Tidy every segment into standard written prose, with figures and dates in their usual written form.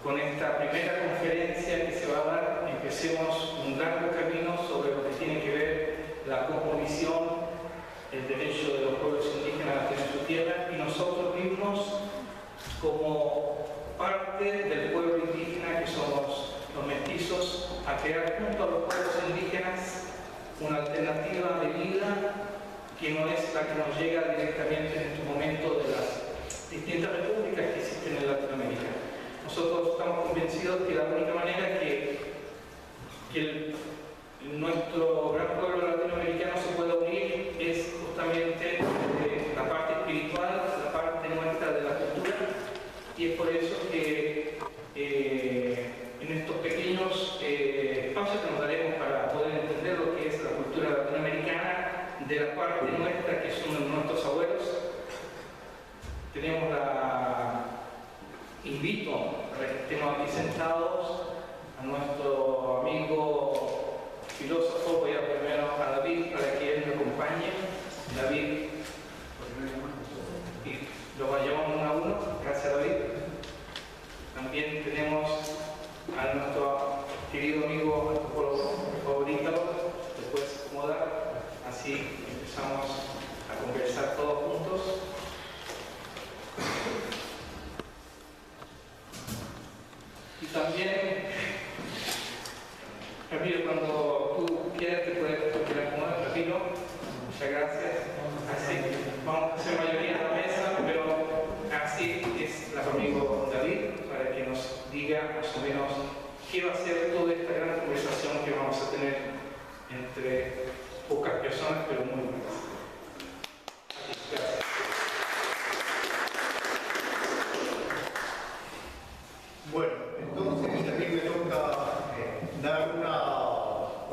con esta primera conferencia que se va a dar, empecemos un largo camino sobre lo que tiene que ver la cosmovisión, el derecho de los pueblos indígenas a tener su tierra, y nosotros mismos como parte del pueblo indígena que somos los mestizos, a crear junto a los pueblos indígenas una alternativa de vida que no es la que nos llega directamente en este momento de las distintas repúblicas que existen en Latinoamérica. Nosotros estamos convencidos que la única manera que nuestro gran pueblo latinoamericano se pueda unir es justamente la parte espiritual, la parte nuestra de la cultura, y es por eso que en estos pequeños espacios que nos daremos para poder entender lo que es la cultura latinoamericana, de la parte nuestra que son nuestros abuelos, tenemos invito a que estemos aquí sentados a nuestro amigo filósofo. Voy a primero a David para que él me acompañe. David, y lo llamamos uno a uno. Gracias, David. También tenemos a nuestro querido amigo antropólogo favorito. Te puedes acomodar, así empezamos a conversar todos juntos. Y también, Ramiro, cuando tú quieras te puedes acomodar, Ramiro. Muchas gracias. Así, vamos a hacer mayoría de la mesa, pero así es nuestro amigo David, para que nos diga más o menos qué va a ser toda esta gran conversación que vamos a tener entre pocas personas, pero muy buenas. Gracias. Bueno, entonces a mí me toca dar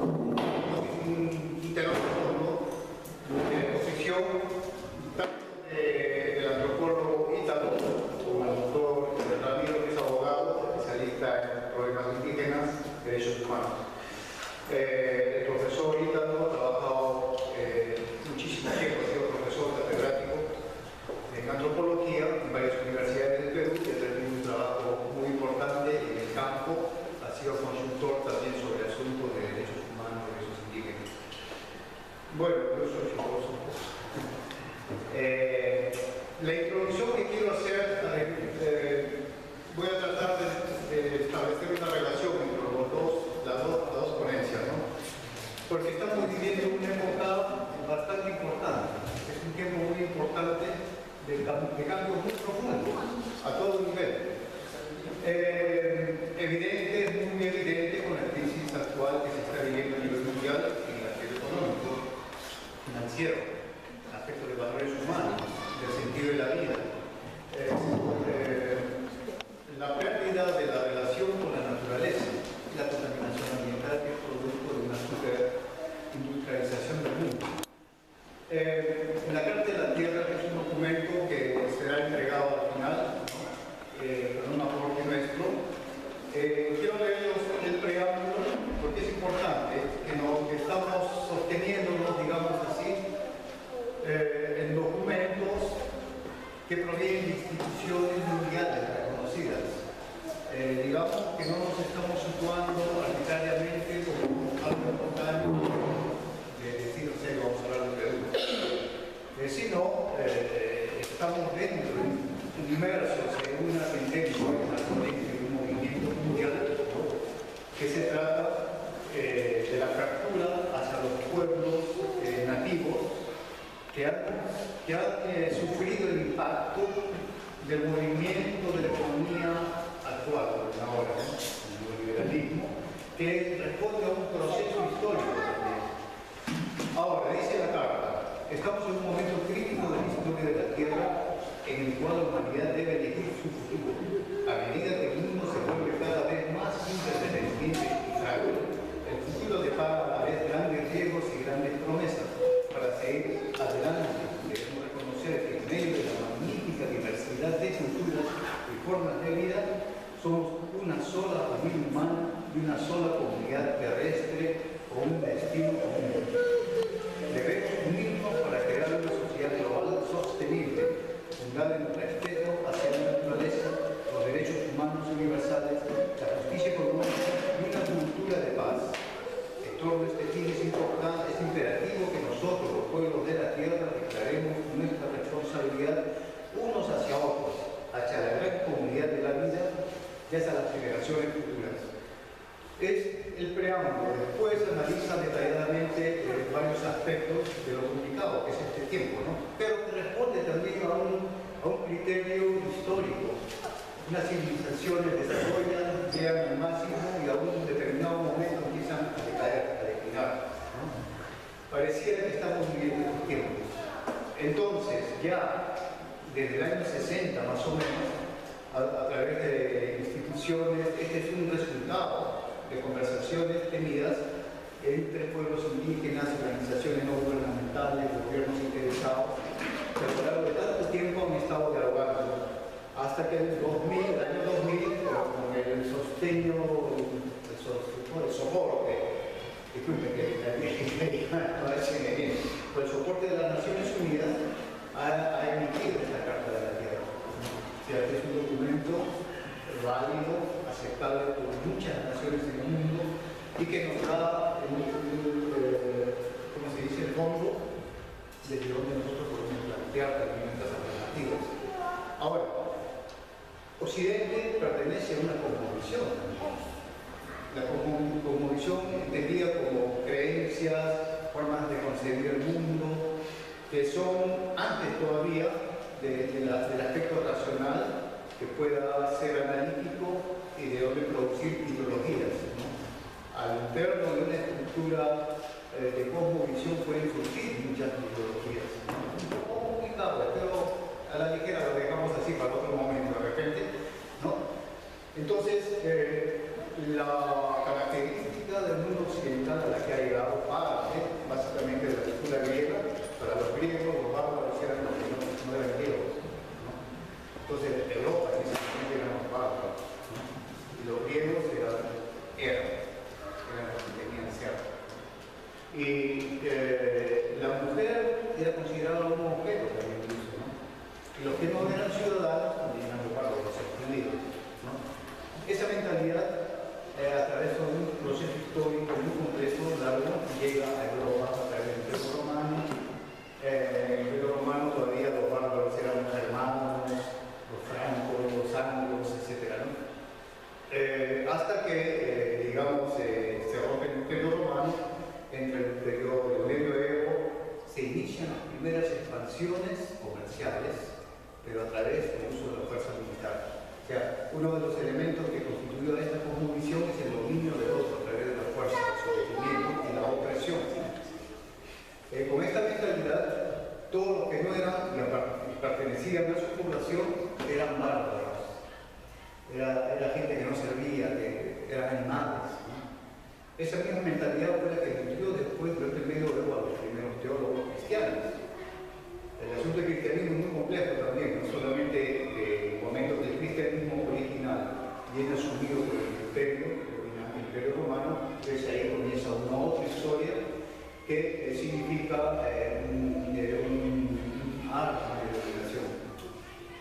un telón de posición tanto del antropólogo Ítalo como el doctor Ramiro, que es abogado, especialista en problemas indígenas, derechos humanos. El profesor Ítalo ha trabajado muchísimo tiempo, ha sido profesor catedrático en antropología en varias universidades del Perú, y ha tenido un trabajo muy importante en el campo. Ha sido consultor también sobre asuntos de derechos humanos, derechos indígenas. Bueno, yo soy filósofo. La introducción que quiero hacer, voy a tratar de establecer una relación entre las dos ponencias, ¿no? Porque estamos viviendo una época bastante importante. Es un tiempo muy importante de cambios muy profundos a todo nivel. Evidente, muy evidente con la crisis actual que se está viviendo a nivel mundial en el aspecto económico, financiero, el aspecto de valores humanos, del sentido de la vida, la pérdida de la relación con la naturaleza y la contaminación ambiental, que es producto de una superindustrialización del mundo. La Carta de la Tierra es un documento que será entregado al final, ¿no? Con un aporte nuestro. Quiero leer el preámbulo porque es importante que estamos sosteniéndonos, digamos así, en documentos que provienen de instituciones mundiales reconocidas. Digamos que no nos estamos situando arbitrariamente como algo espontáneo de decir, no sé, vamos a hablar de Perú, sino estamos dentro, inmersos en una tendencia, en un movimiento mundial que se trata de la fractura hacia los pueblos nativos que han sufrido el impacto del movimiento de la economía actual, ahora, el neoliberalismo, que responde a un proceso histórico también. Ahora, dice la carta, estamos en un momento crítico de la historia de la Tierra en el cual la humanidad debe elegir su futuro. A medida que el mundo se vuelve cada vez más interdependiente y frágil, el futuro depara a la vez grandes riesgos y grandes promesas. Para seguir adelante, debemos reconocer que en medio de la magnífica diversidad de culturas y formas de vida, somos una sola familia humana y una sola comunidad terrestre con un destino común. Debemos unirnos para crear una sociedad global sostenible, fundada en el respeto hacia la naturaleza, los derechos humanos universales ya es a las generaciones futuras. Es el preámbulo. Después analiza detalladamente varios aspectos de lo complicado que es este tiempo, ¿no? Pero que responde también a un criterio histórico. Unas civilizaciones desarrollan, llegan al máximo y a un determinado momento empiezan a decaer, a declinar, ¿no? Pareciera que estamos viviendo estos tiempos. Entonces, ya desde el año 60 más o menos, a través de instituciones, este es un resultado de conversaciones tenidas entre pueblos indígenas, organizaciones no gubernamentales, gobiernos interesados, que a lo largo de tanto tiempo han estado dialogando, hasta que en el año 2000, con el soporte, disculpen que no decirme bien, con el soporte de las Naciones Unidas, ha emitido esta Carta de la Tierra. O sea, es un documento válido, aceptable por muchas naciones en el mundo y que nos da, ¿cómo se dice?, el fondo desde donde nosotros podemos plantear herramientas alternativas. Ahora, Occidente pertenece a una cosmovisión. La cosmovisión entendida como creencias, formas de concebir el mundo, que son antes todavía del aspecto racional, que pueda ser analítico y de donde producir ideologías, ¿no? Al interno de una estructura de cosmovisión pueden surgir muchas ideologías, ¿no? Un poco complicado, pero a la ligera lo dejamos así para otro momento de repente, ¿no? Entonces, la característica del mundo occidental a la que ha llegado parte básicamente de la cultura griega. Para los griegos, los bárbaros eran los que no eran griegos, ¿no? Entonces, Europa precisamente eran los bárbaros, ¿no? Y los griegos eran los que tenían cerca. Y la mujer era considerada un objeto también incluso, ¿no? Y los que no eran ciudadanos también eran los bárbaros, los excluidos, ¿no? Esa mentalidad, a través de un proceso histórico muy complejo, largo, llega a Europa a través del Imperio Romano. En el Imperio Romano todavía los bárbaros eran los germanos, los francos, los anglos, etc., ¿no? Hasta que, digamos, se rompe el Imperio Romano, entre el periodo del Medioevo se inician las primeras expansiones comerciales, pero a través del uso de la fuerza militar. O sea, uno de los elementos que constituyó esta cosmovisión es el dominio del otro a través de la fuerza, el sometimiento y la opresión. Con esta mentalidad, todos los que no eran y pertenecían a su población eran bárbaros. Era gente que no servía, que eran animales, ¿no? Esa misma mentalidad fue la que constituyó después durante el Medioevo a los primeros teólogos cristianos. El asunto del cristianismo es muy complejo también, no solamente en momentos del cristianismo original viene asumido por el Imperio Romano, entonces ahí comienza una otra historia que significa un arco de dominación.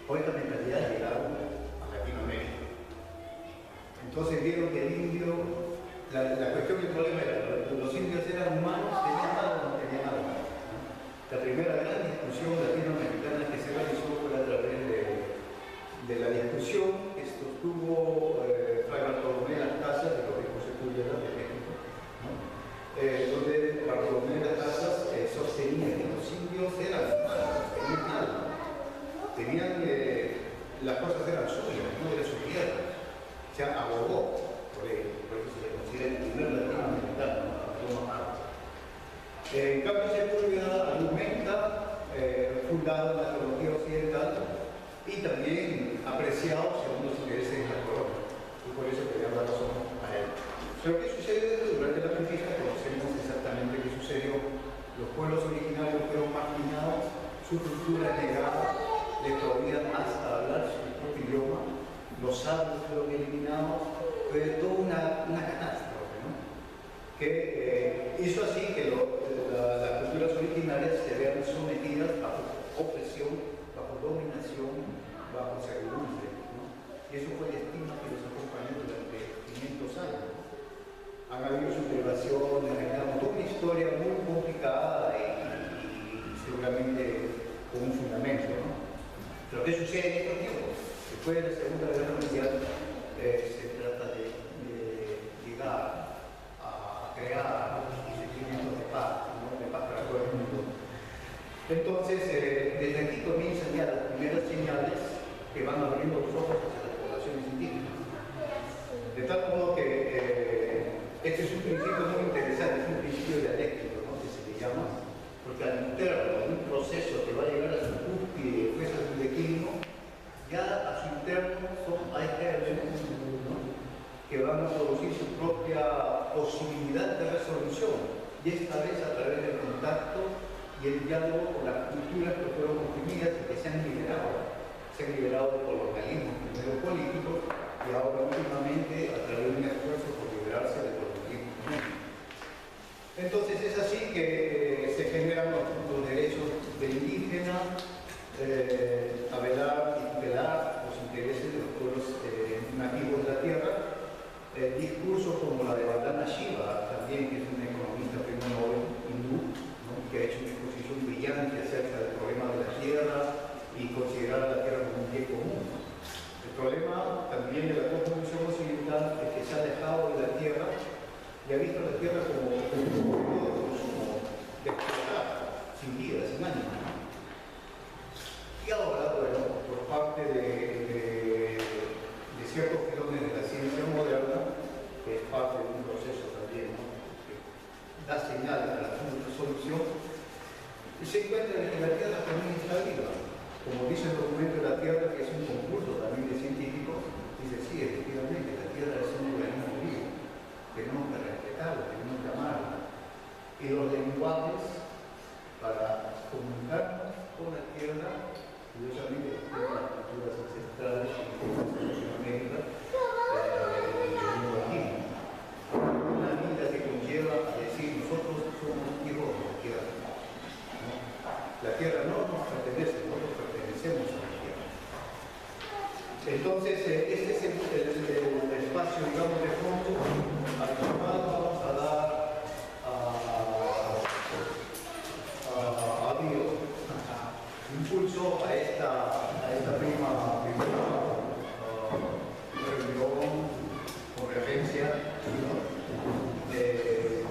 Con esta mentalidad llegaron a Latinoamérica. Entonces vieron que el indio, la cuestión del problema era, los indios eran humanos, tenían algo o no tenían algo. La primera gran discusión latinoamericana que se realizó fue a través de la discusión que sostuvo Fray Bartolomé Las Casas de los Viejos Sepulveras de México, ¿no? Donde Bartolomé Las Casas sostenía que los indios eran humanos, tenían algo, tenían las cosas eran suyas, no era su tierra. O sea, abogó por ello, por eso se le considera el primer latinoamericano, ¿no? En cambio, Sepúlveda argumenta, fundado en la teología occidental y también apreciado según los intereses de la corona, y por eso quería dar razón a él. Pero ¿qué sucede durante la conquista? Conocemos exactamente qué sucedió. Los pueblos originarios fueron marginados, su cultura negada, les prohibían hasta hablar su propio idioma, los sabios fueron eliminados, fue toda una catástrofe, ¿no? Que hizo así que las culturas originarias se vean sometidas bajo opresión, bajo dominación, bajo servidumbre, ¿no? Y eso fue el estigma que los acompañó durante 500 años. Han habido sublevaciones, toda una historia muy complicada y seguramente con un fundamento, ¿no? Pero ¿qué sucede en estos tiempos? Después de la Segunda Guerra Mundial tal modo que este es un principio muy interesante, es un principio dialéctico, ¿no?, que se le llama, porque al interno de un proceso que va a llegar a su cúspide después a su declino, ya a su interno hay elementos, ¿no?, que van a producir su propia posibilidad de resolución, y esta vez a través del contacto y el diálogo con las culturas que fueron oprimidas y que se han liberado del colonialismo primero político y ahora últimamente a través de un esfuerzo por liberarse del colonialismo económico. Entonces es así que se generan los derechos del indígena, a velar y tutelar los intereses de los pueblos nativos de la tierra. Discursos como la de Vandana Shiva, también, que es un economista premio Nobel hindú, ¿no?, que ha hecho una exposición brillante acerca del problema de la tierra y considerar la tierra como un bien común. El problema también de la cosmovisión occidental es que se ha alejado de la tierra y ha visto la tierra como un medio de consumo, de explotar, sin vida, sin ánimo. Y ahora, bueno, por parte de ciertos filones de la ciencia moderna, que es parte de un proceso también, ¿no?, que da señales a la resolución, se encuentra que la Tierra también está viva. Como dice el documento de la Tierra, que es un concurso también de científicos, dice, sí, efectivamente, la Tierra es un organismo vivo, tenemos que respetarlo, tenemos que amarlo. Y los lenguajes para comunicarnos con la Tierra, curiosamente, con las culturas ancestrales, América, una vida que conlleva a decir nosotros somos hijos de la tierra, ¿no? La tierra no nos pertenece, nosotros pertenecemos a la tierra. Entonces este es el espacio, digamos, de fondo al cual vamos a dar a Dios impulso a esta primera reunión, conferencia, ¿no? Es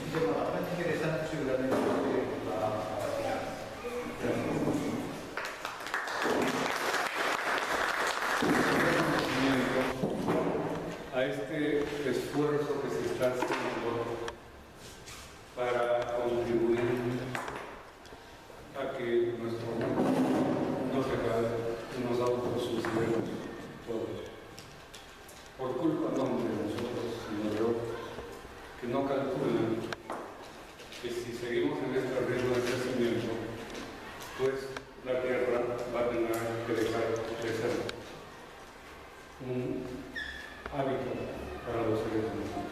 un tema bastante interesante, seguramente va a fascinar. A este esfuerzo que se está haciendo para contribuir a que nuestro mundo no se acabe y nos autosustenemos todos. Por culpa no de nosotros, sino de otros, que no calculan que si seguimos en este ritmo de crecimiento, pues la Tierra va a tener que dejar de ser un hábitat para los seres humanos.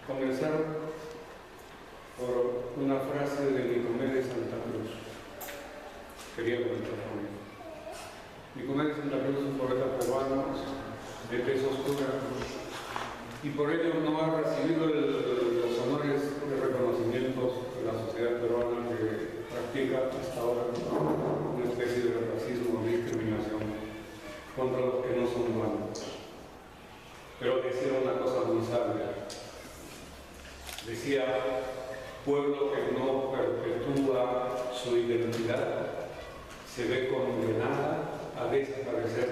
Comenzar por una frase de Nicomedes Santa Cruz. Quería comentar con él. Nicomedes Santa Cruz es un poeta peruano de tez oscura y por ello no ha recibido los honores de reconocimientos de la sociedad peruana que practica hasta ahora una especie de racismo o discriminación contra los que no son blancos. Pero decía una cosa muy sabia. Decía, pueblo que no perpetúa su identidad se ve condenada a desaparecer,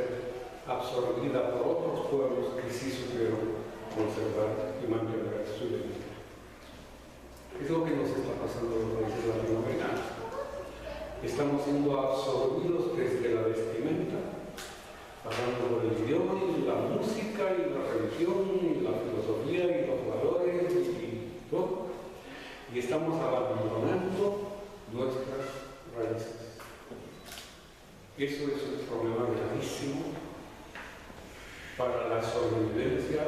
absorbida por otros pueblos que sí supieron conservar y mantener su identidad. Es lo que nos está pasando en los países latinoamericanos. Estamos siendo absorbidos desde la vestimenta, pasando por el idioma y la música y la religión y la filosofía y los valores y todo, y estamos abandonando nuestras raíces. Eso es un problema gravísimo para la sobrevivencia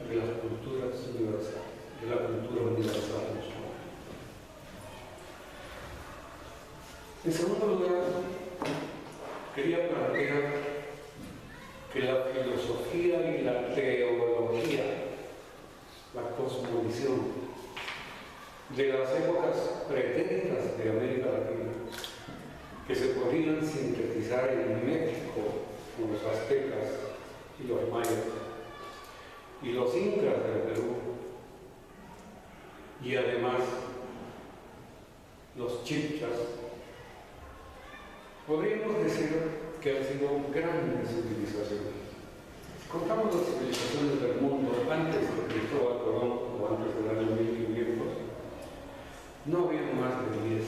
de las culturas universales, de la cultura universal. En segundo lugar, quería plantear que la filosofía y la teología, la cosmovisión de las épocas pretéritas de América Latina, que se podían sintetizar en México con los aztecas y los mayas y los incas del Perú, y además los chibchas podríamos decir que han sido grandes civilizaciones. Si contamos las civilizaciones del mundo antes de Cristóbal Colón o antes del año 1500, no había más de 10.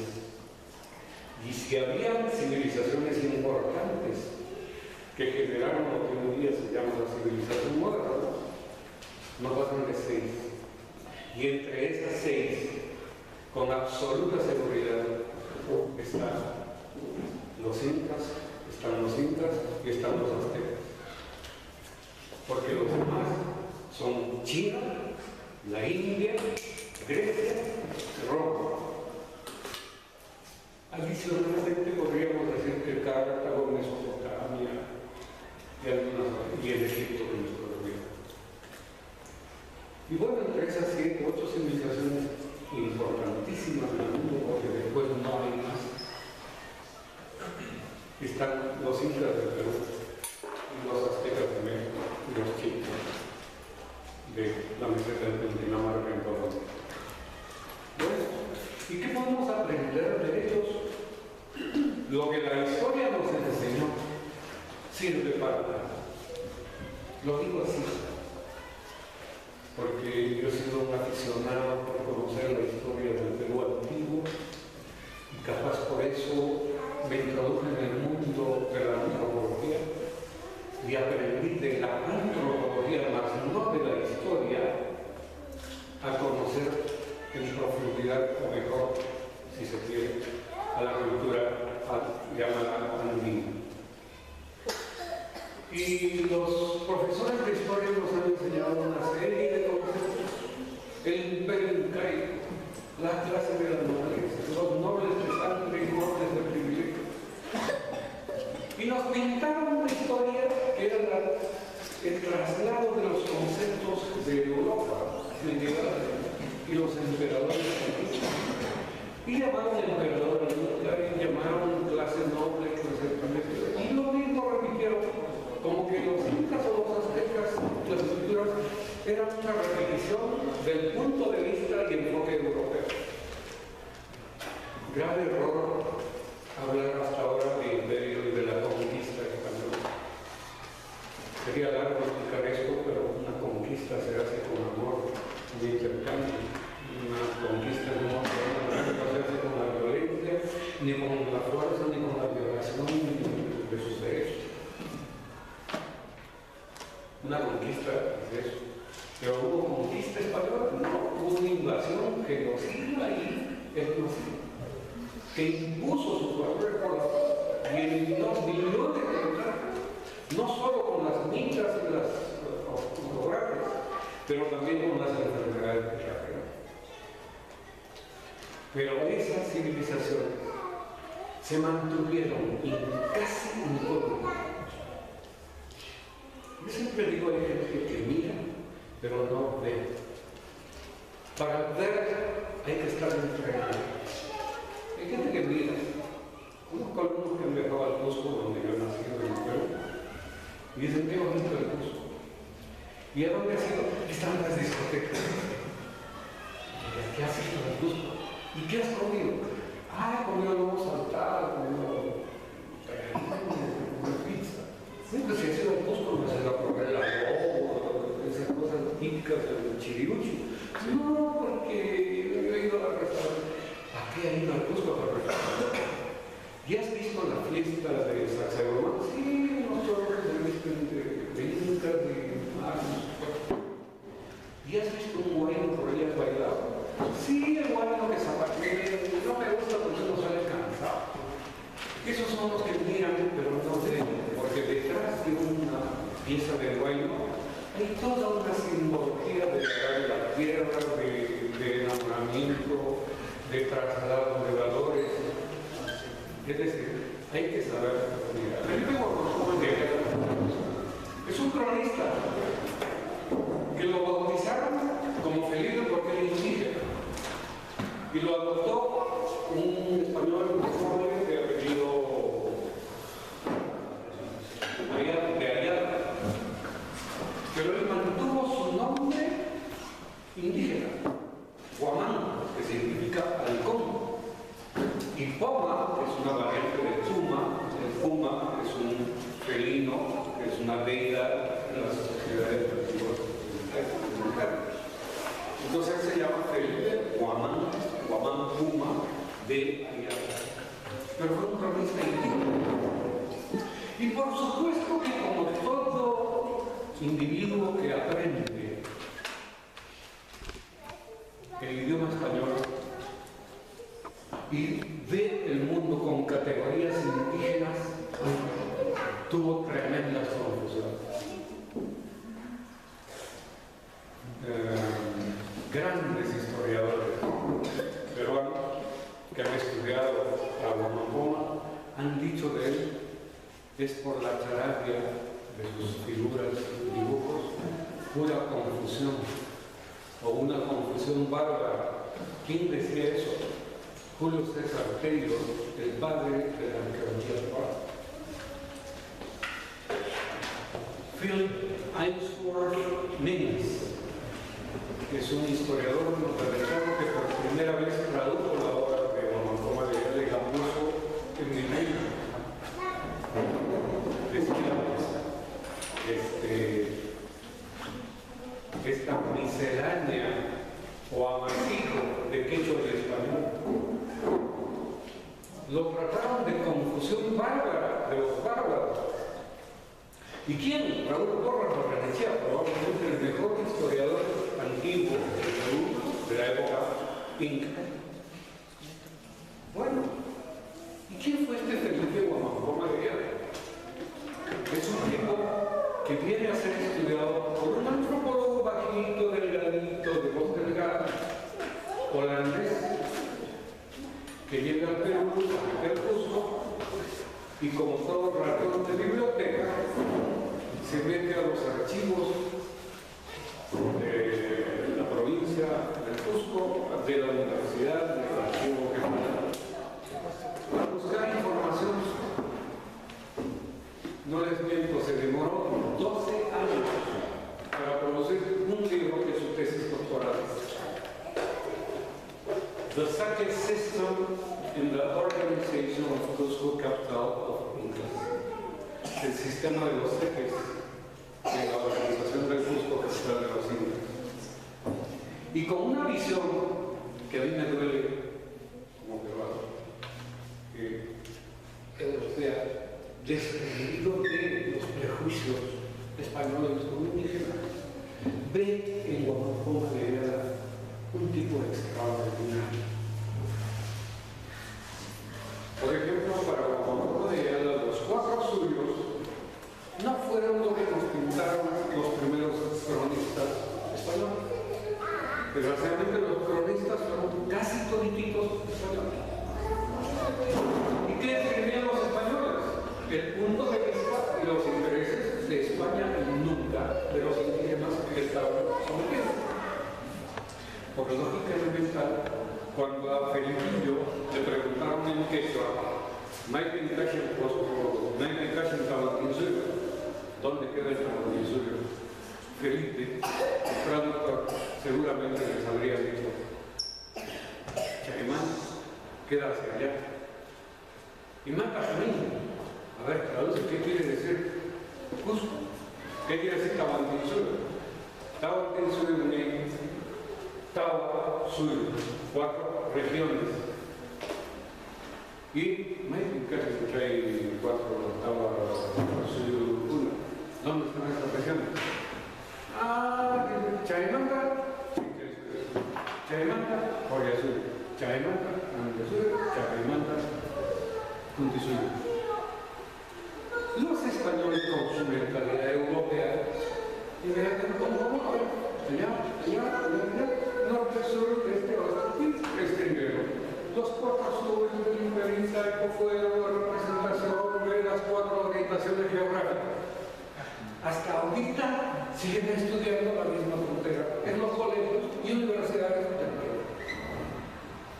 Y si había civilizaciones importantes que generaron lo que hoy día se llama la civilización moderna, no pasan de 6. Y entre esas 6, con absoluta seguridad, están los incas y están los aztecas. Porque los demás son China, la India, Grecia, Roma. Adicionalmente podríamos decir que Cartago, Mesopotamia y el Egipto que nos gobierna. Y bueno, entre esas 7, 8 civilizaciones importantísimas en el mundo, porque después no hay más, están los incas de Perú, y los aztecas de México, y los chinos de la meseta de Dinamarca en Colombia. Bueno, ¿y qué podemos aprender de ellos? Lo que la historia nos enseñó sirve para nada. Lo digo así, porque yo he sido un aficionado por conocer la historia del Perú antiguo y capaz por eso me introduje en el mundo de la antropología y aprendí de la antropología, más no de la historia, a conocer en profundidad, o mejor, si se quiere, a la cultura llamada andina. Y los profesores de historia nos han enseñado una serie de conceptos: el imperio incaico, la clase de la nobleza, los nobles de sangre y nobles de privilegio. Y nos pintaron una historia que era el traslado de los conceptos de Europa medieval y los emperadores antiguos. Y llamaron emperador inca, y llamaron clase noble, clase privilegio. Y lo mismo repitieron, como que los incas o los aztecas, las culturas, eran una repetición del punto de vista y enfoque europeo. Grave error hablar hasta ahora de imperio y de la conquista española. Sería largo explicar esto, pero una conquista se hace con amor y intercambio. Una conquista no se hace con la violencia, ni con la fuerza, ni con la violación de sus derechos. Una conquista es eso. Pero hubo conquista española, no, hubo una invasión genocida y explosiva, que impuso sus valores por la fuerza y eliminó millones de habitantes, no solo con las minas y las hogares, pero también con las enfermedades de la guerra. Pero esas civilizaciones se mantuvieron casi en todo el mundo. Yo siempre digo, hay gente que mira, pero no ve. Para ver hay que estar entre ellos. Hay gente que mira. Conozco algunos que han viajado al Cusco, donde yo nací en el Perú, y dicen, qué bonito el Cusco. ¿Y a dónde has ido? Están las discotecas. ¿Qué has ido al Cusco? ¿Y qué has comido? Ah, he comido lomo saltado, he comido pizza. Siempre se ha sido al Cusco, no se va a comer la boba, esas cosas típicas del chiriuchi. No, porque yo he ido al restaurante. ¿A qué ha ido al Cusco al restaurante? ¿Y has visto la fiesta de Sacsayhuamán? Sí, unos toros que se visten de incas y magos. ¿Y has visto un guayno por allá bailado? Sí, el guayno que zapatea, no me gusta porque uno sale cansado. Esos son los que miran, pero no ven, porque detrás de una pieza de guayno hay toda una simbología de la tierra, de enamoramiento, de traslado de valores. Es decir, hay que saber mirar. El mismo es un cronista que lo bautizaron como Felipe porque era indígena y lo adoptó un español muy joven de apellido de Ayala, pero él mantuvo su nombre indígena, Huamán, que significa halcón, y Poma, que es una variante de Chuma, puma es un felino, es una deidad en las sociedades antiguas. Entonces él se llama Felipe Guamán Puma de Ayala. Pero fue un cronista indígena. Y por supuesto que como todo individuo que aprende el idioma español y ve el mundo con categorías indígenas, tuvo tremendas confusiones. Grandes historiadores peruanos que han estudiado a Guamán Puma han dicho de él es por la charabia de sus figuras y dibujos, pura confusión o una confusión bárbara. ¿Quién decía eso? Julio César Tello, el padre de la arqueología peruana. Philip Ainsworth Minnis es un historiador norteamericano que por primera vez tradujo la obra de Guamán Puma de Ayala y la puso en mi libro. Esta miscelánea o amasijo de quechua y español lo trataron de confusión bárbara, de los bárbaros. ¿Y quién? Raúl Porras Barrenechea, probablemente el mejor historiador antiguo de Perú de la época inca. Bueno, ¿y quién fue este Felipe Guamán Puma de Ayala? Es un tipo que viene a ser estudiado por un antropólogo bajito, delgadito, de voz delgada, holandés, que llega al Perú, al Cusco, y como todo ratón de biblioteca, se mete a los archivos de la provincia del Cusco, de la Universidad, del Archivo General, para buscar información. No les miento, se demoró 12 años para producir un libro que es su tesis doctoral. The Saque System in the Organization of Cusco Capital of Incas. El sistema de los saques en la organización del Cusco Capital de los Incas. Y con una visión que a mí me duele como peruano, o sea, desprendido de los prejuicios españoles o indígenas, ve en Guamán Puma de Ayala un tipo extraordinario. Por ejemplo, para Guamán Puma de Ayala, los cuatro suyos no fueron lo que nos pintaron los primeros cronistas españoles. Desgraciadamente los cronistas fueron casi todititos españoles. ¿Y qué escribían los españoles? El punto de vista y los intereses de España y nunca de los indígenas que estaban sometidos. Por lógica elemental, cuando a Felipillo le preguntaron en quechua, ¿dónde queda el Tahuantinsuyo? Felipe, el traductor, seguramente les habría dicho, Chaimán, queda hacia allá. Y mata Jamín. A ver, traduce, ¿qué quiere decir Cusco? ¿Qué quiere decir Tahuantinsuyo? Tahuantinsuyo es Tawa, Suyo, 4 regiones. Y me casi escuché 4 Tawa, Suyo, 1. ¿Dónde están estas regiones? Chaimanta, Chaimanta, Oriasuyo, Chaimanta, Andasuyo, Chaimanta, Puntisuyo. Los españoles con su mentalidad europea inmediatamente allá, norte, sur, este, oeste, primero. Los 4 subes del Imperio Incaico fueron la representación de las 4 orientaciones geográficas. Hasta ahorita siguen estudiando la misma frontera en los colegios y universidades del Perú.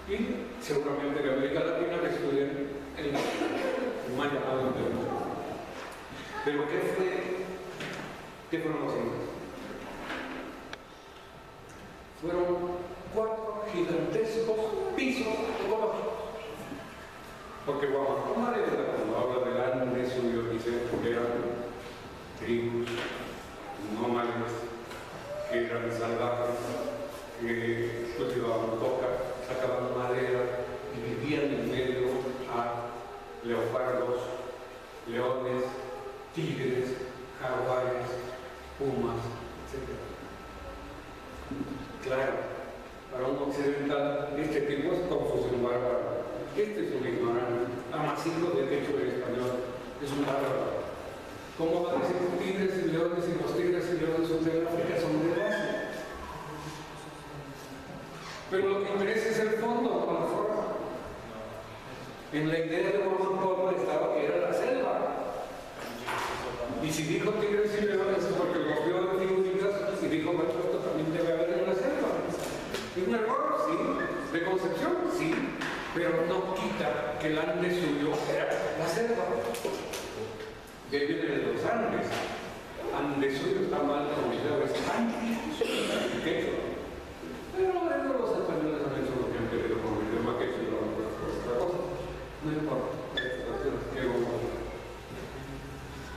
Y seguramente en América Latina que estudian el mal llamado Perú. Pero ¿qué fueron los incas? Fueron 4 gigantescos pisos ecológicos. Porque Guamán Puma de Ayala, cuando habla del Ande tigres, jaguares, pumas, etc. Claro, para un occidental este tipo es confusión bárbara. Este es un ignorante, amasijo de techo español, es un bárbaro. ¿Cómo va a decir tigres y leones y los tigres y leones son de África? Son de Asia. Pero lo que interesa es el fondo, no la forma. En la idea de Mormon estaba que era la selva. Y si dijo tigres y leones es porque los vio en figuritas y dijo, bueno, esto también debe haber en la selva. ¿Es un error? Sí. ¿De concepción? Sí. Pero no quita que el Andes suyo era la selva. Que viene de los Andes. Andes suyo está mal pronunciado, es Andes. Pero bueno, los españoles han hecho lo que han querido con el idioma que si lo han puesto otra cosa. No importa.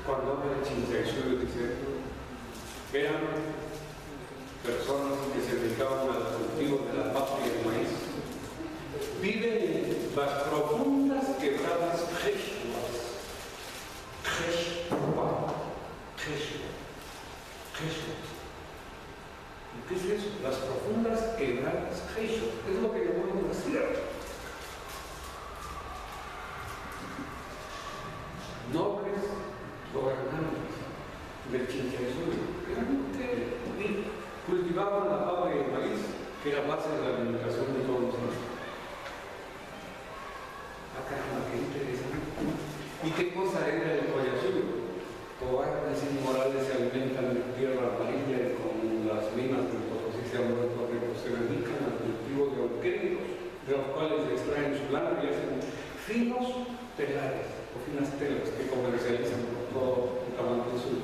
Cuando habla de Chinchaysuyo dice eran personas que se dedicaban al cultivo de la papa y el maíz. Viven en las profundas quebradas Quechuas. ¿Qué es eso? Las profundas quebradas Quechuas. Es lo que llamamos la sierra. Nobles gobernantes del Chinchaysuyo que cultivaban la papa y el maíz, que era base de la alimentación de todos nosotros. Ah, caramba, qué interesante. ¿Y qué cosa era el Collasuyo? Cobardes inmorales se alimentan de tierra amarilla y con las minas del Potosí se dedican al cultivo de alquénicos, de los cuales se extraen su lana y hacen finos telares o finas telas que comercializan por todo el Tahuantepec Sur.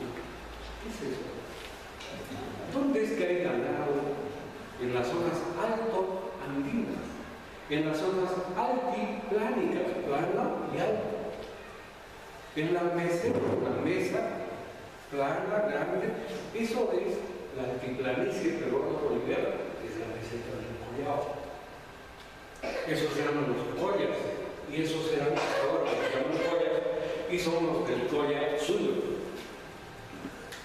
¿Qué es eso? ¿Dónde es que hay ganado? En las zonas alto andinas, en las zonas altiplánicas, plana y alta. En la mesa plana, grande, eso es la altiplanicie peruano-boliviana, es la meseta del Collao. Esos se llaman los collas, y esos serán ahora los que llaman collas, y son los del Colla Suyo.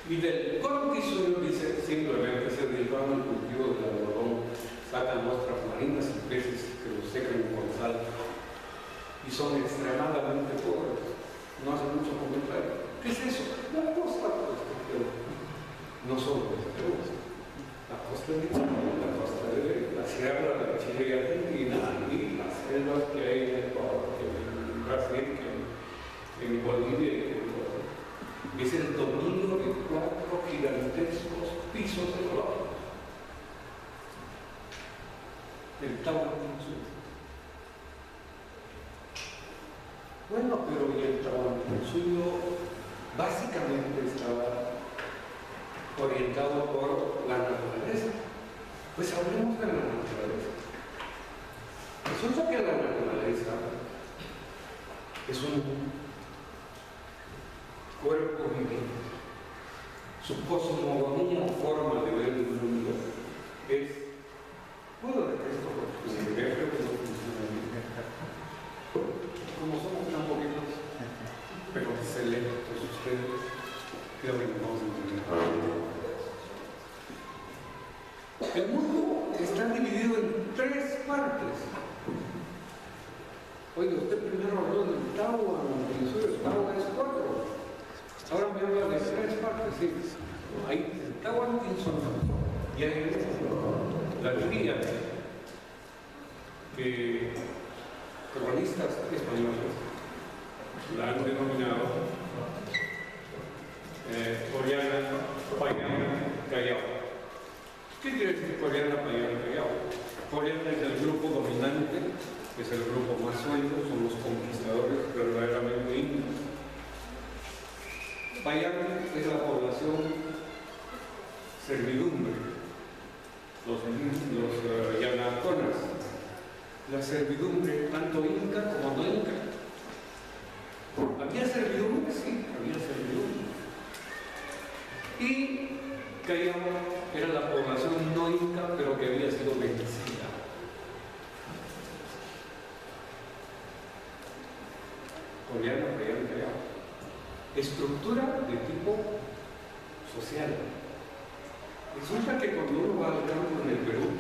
Y del Conti Suyo dice simplemente se dedicaban al cultivo del algodón, sacan ostras marinas y peces que los secan con sal, y son extremadamente pobres. No hace mucho comentario. ¿Qué es eso? La costa, no solo de Perú, la costa de Chile, la costa de la sierra de Chile y Argentina, y las selvas que hay en Ecuador, en Brasil, en Bolivia y en Ecuador. Es el dominio de 4 gigantescos pisos ecológicos. El Tahuantinsuyo. Bueno, pero y el Tahuantinsuyo básicamente estaba orientado por la naturaleza. Pues hablemos de la naturaleza. Resulta que la naturaleza es un cuerpo viviente. Su cosmogonía o forma de ver el mundo es, puedo decir esto porque si me creo que no funciona bien. Como somos tan poquitos, pero selectos ustedes, creo que nos vamos a entender. El mundo está dividido en 3 partes. Oiga, usted primero habló del Tahuantinsuyo, el Tahuantinsuyo es 4. Ahora me habla de 3 partes, sí. Hay el Tahuantinsuyo y hay la teoría que cronistas españoles la han denominado Coreana, Payana, Callao. ¿Qué quiere decir Coreana, Payana, Callao? Coreana es el grupo dominante, es el grupo más suelto, son los conquistadores verdaderamente indios. Payana es la población servidumbre, los yanaconas, la servidumbre tanto inca como no inca. ¿Había servidumbre? Sí, había servidumbre. Y Callao era la población no inca, pero que había sido vencida. Coreano, Callao. estructura de tipo social. Resulta que cuando uno va al campo en el Perú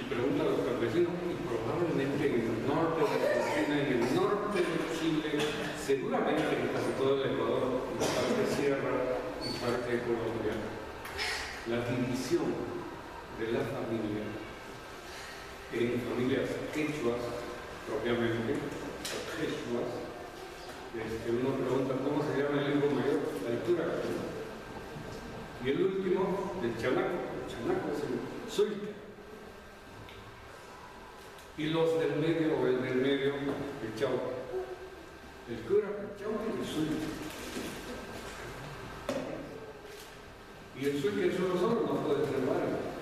y pregunta a los campesinos, y probablemente en el norte de Argentina, en el norte de Chile, seguramente en casi todo el Ecuador, en parte sierra y parte colombiana, la división de la familia en familias quechuas, propiamente, o quechuas, uno pregunta cómo se llama el hijo mayor, la altura, y el último, el chanaco es el sulte, y los del medio, o el del medio, el chauque, el cura, el chauque y el sulte. Y el sulte solo no puede ser malo.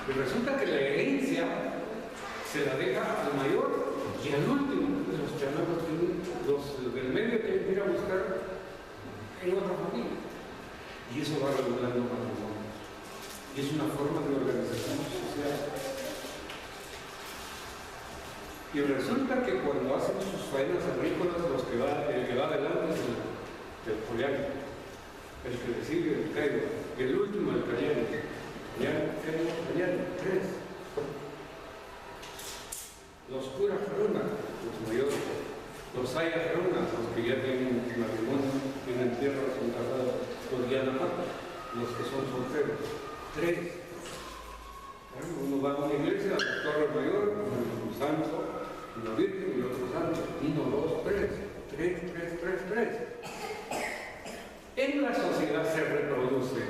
Y resulta que la herencia se la deja al mayor y al último. Los chanacos tienen, los del medio tienen que ir a buscar en otra familia. Y eso va regulando matrimonios. Y es una forma de organización social. Y resulta que cuando hacen sus faenas agrícolas, el que va adelante es el poliano, el que le sigue el caigo, y el último el cayano. Tres. Los curas runas, los mayores. Los ayas runas, los que ya tienen matrimonio, tienen tierras, son casados. Los yanamata, los que son solteros. Tres. Uno va a una iglesia, al Torre Mayor, un santo, una virgen y otro santo. Uno, dos, tres. Tres. En la sociedad se reproduce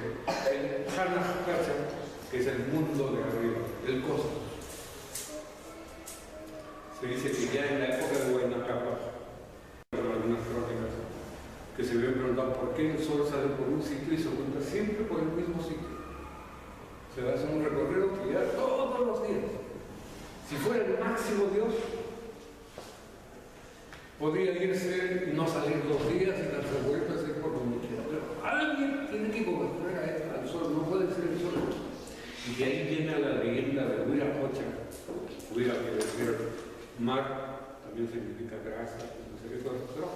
el Hanakacha, que es el mundo de arriba, el cosmos. Se dice que ya en la época de Huayna Cápac, en algunas crónicas, que se habían preguntado por qué el sol sale por un sitio y se oculta siempre por el mismo sitio. Se va a hacer un recorrido que ya todos los días. Si fuera el máximo Dios, podría irse y no salir 2 días y darse vueltas y por donde quiera. Pero alguien tiene que gobernar al sol, no puede ser el sol. Y de ahí viene la leyenda de Huiracocha. Huira quiere decir mar, también significa grasa, no sé qué cosa, pero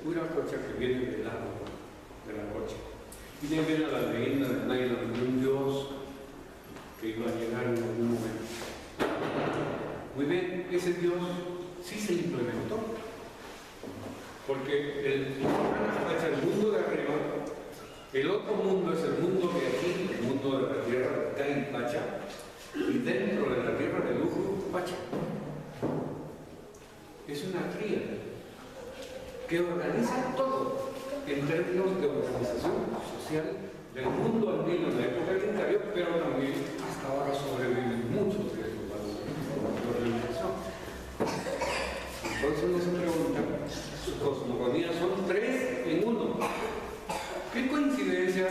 Huiracocha que viene del lado de la cocha. Y de ahí viene la leyenda de Nailan, de un dios que iba a llegar en algún momento. Muy bien, ese dios sí se implementó. Porque el mundo de arriba, el otro mundo es el mundo de aquí, el mundo de la tierra de Cay Pacha, y dentro de la tierra de Lujo, Pacha. Es una tríada que organiza todo en términos de organización social del mundo andino en la época del Incario, pero también hasta ahora sobreviven muchos de estos valores de organización. Entonces uno se pregunta, su cosmogonía son 3 en 1. ¿Qué coincidencia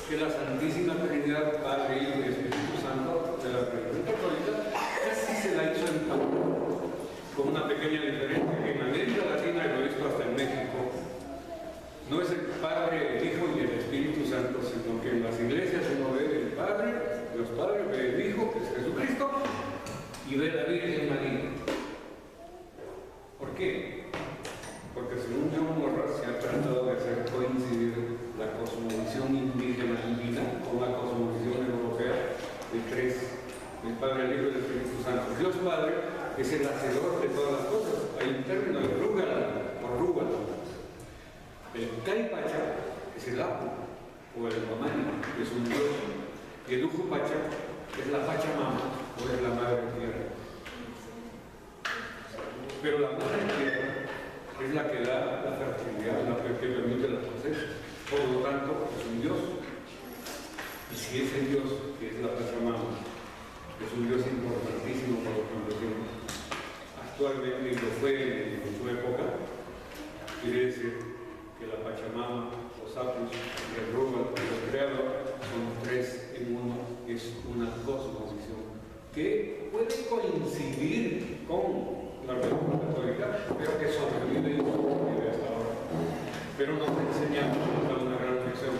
que la Santísima Trinidad, Padre, Hijo y Espíritu Santo de la religión católica casi se la hizo en pan, con una pequeña diferencia? En América Latina, y lo he visto hasta en México, no es el Padre, el Hijo y el Espíritu Santo, sino que en las iglesias uno ve el Padre, Dios Padre, ve el Hijo, que es Jesucristo, y ve la Virgen María. ¿Por qué? Porque según John Morras se ha tratado de hacer coincidir la cosmovisión indígena andina con la cosmovisión europea de 3, el Padre, el Hijo y el Espíritu Santo. Dios Padre es el hacedor de todas las cosas. Hay un término, el rúgala, o rúgala. El Cay Pacha es el Apu, o el Mamani, que es un dios. Y el Uju Pacha es la Pachamama, o es la Madre Tierra. Pero la Madre Tierra es la que da la fertilidad, la que permite las cosechas. Por lo tanto, es un Dios. Y si ese Dios, que es la Pachamama, es un Dios importantísimo para los campesinos, actualmente, y lo fue en su época, quiere decir que la Pachamama, los Apus, el Rúbal y el Creador son 3 en 1, es una cosmovisión que puede coincidir con la religión católica, pero que sobrevive y sobrevive hasta ahora. Pero nos enseñamos una gran lección,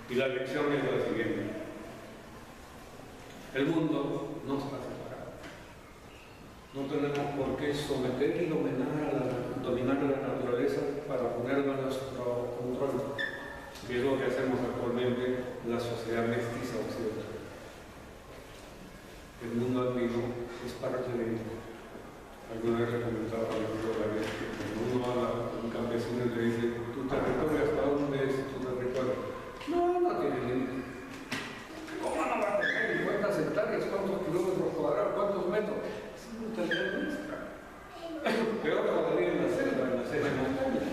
y la lección es la siguiente: el mundo no está separado. No tenemos por qué someter y dominar a la dominar la naturaleza para ponerla a nuestro control, que es lo que hacemos actualmente en la sociedad mestiza occidental. El mundo andino es parte de ello. Alguna vez le comentaba a la vez que cuando uno habla con un campesino y le dice, ¿tu territorio hasta dónde es tu territorio? No tiene límite. ¿Cómo no va a tener? ¿Cuántas hectáreas? ¿Cuántos kilómetros cuadrados? ¿Cuántos metros? Es una brutalidad nuestra. Peor todavía en la selva montaña.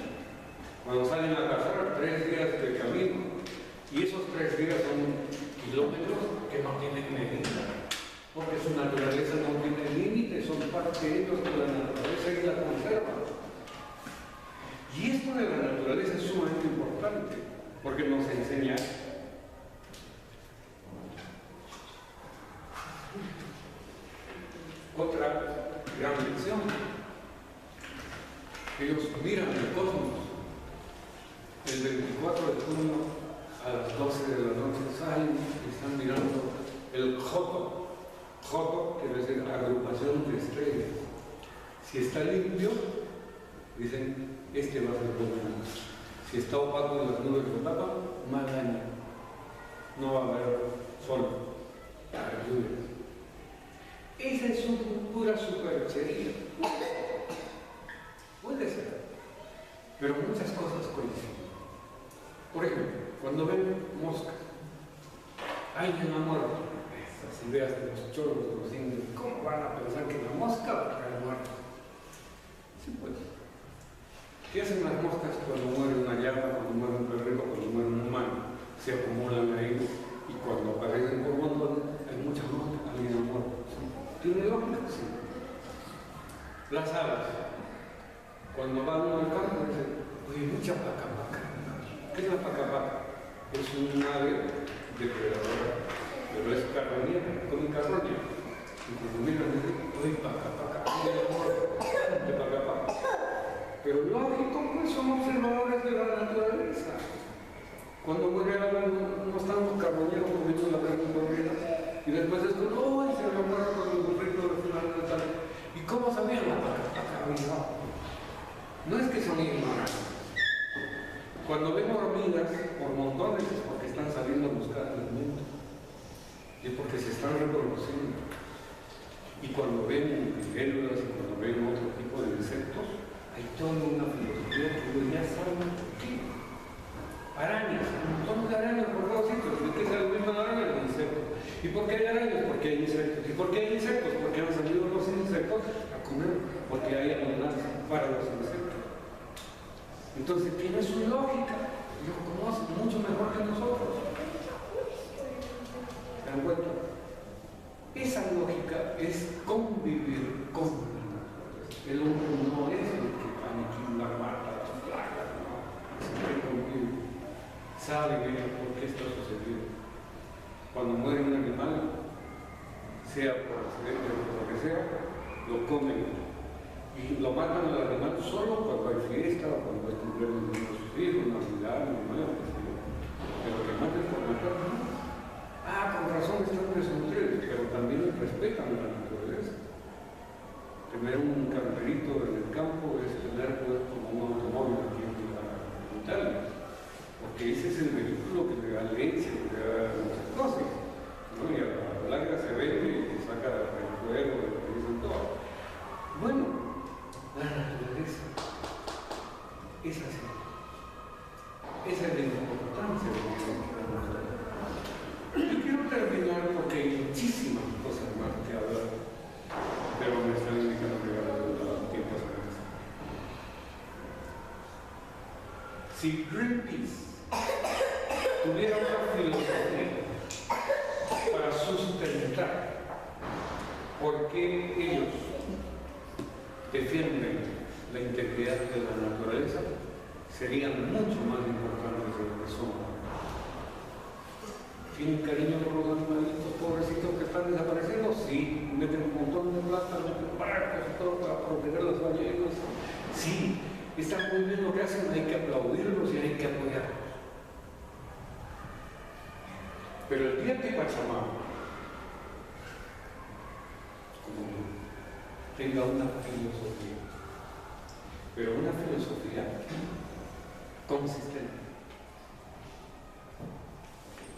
Cuando salen a cazar, 3 días de camino. Y esos 3 días son kilómetros que no tienen medida. Porque su naturaleza no tiene límites, son parte de ellos de la naturaleza y la conserva. Y esto de la naturaleza es sumamente importante, porque nos enseña otra gran lección. Ellos miran el cosmos. El 24 de junio a las 12 de la noche salen y están mirando el Joto. Joto quiere decir agrupación de estrellas. Si está limpio, dicen, este va a ser bueno. Si está opaco y las nubes lo tapan, mal año. No va a haber sol. Lluvias. Esa es pura superchería. Puede ser. Pero muchas cosas coinciden. Por ejemplo, cuando ven moscas, alguien ha muerto. Esas ideas de los choros, de los indios, ¿cómo van a pensar que la mosca va a traer muerto? Sí, pues. ¿Qué hacen las moscas cuando muere una llama, cuando muere un perrito, cuando muere un humano? Se acumulan ahí y cuando aparecen por montones hay muchas moscas, alguien ha muerto. ¿Tiene lógica? Sí. Las aves, cuando van al campo dicen, oye, mucha paca. ¿Qué es la paca? Es un ave depredadora, pero es carroñera, come carroña. Y cuando miran dicen, oye, paca, de paca. Pero lógico, pues son observadores de la naturaleza. Cuando muere alguien, no están los carroñeros comiendo la carne corrida. Y después es como, ¡ay! Se me muere con el burrito de final de tal. ¿Y cómo sabían la paca? No es que son ignorantes. Cuando ven hormigas por montones es porque están saliendo a buscar alimento. Y porque se están reproduciendo. Y cuando ven libélulas y cuando ven otro tipo de insectos, hay toda una filosofía que ya saben por qué. Arañas, un montón de arañas por todos sitios. ¿De qué se alimentan arañas? De insectos. ¿Y por qué hay arañas? Porque hay insectos. ¿Y por qué hay insectos? Porque han salido los insectos a comer. Porque hay animales para los insectos. Entonces tiene su lógica. Lo conocen mucho mejor que nosotros. ¿Se dan cuenta? Esa lógica es convivir con la naturaleza. El hombre no es el que aniquila, mata, plaga, no. Es el que convive. Sabe bien por qué está sucediendo. Cuando muere un animal, sea por accidente o por lo que sea, lo comen. Y lo matan al animal solo cuando hay fiesta o cuando hay cumpleaños de sus hijos, Navidad, Nuevo, pero que maten por matar, no. Con razón están desnutridos, pero también respetan la naturaleza. Tener un camperito en el campo es tener pues, como un automóvil aquí en Italia. Porque ese es el vehículo que le da leche, que le da muchas cosas, ¿no? Y a la larga se vende y se saca el fuego, lo que dicen todo. Bueno, la naturaleza es así. Esa es la importancia de la naturaleza. Yo quiero terminar porque hay muchísimas cosas más que hablar, pero me están indicando que ya el tiempo es gratis. Si Greenpeace tuviera una filosofía para sustentar por qué ellos defienden la integridad de la naturaleza, serían mucho más importantes de lo que son. ¿Tienen cariño por los animalitos pobrecitos que están desapareciendo? Sí. ¿Meten un montón de plata, meten barcos y todo para proteger las ballenas? Sí. Están muy bien lo que hacen, hay que aplaudirlos y hay que apoyarlos. Pero el día que Pachamama, como tenga una filosofía, pero una filosofía consistente,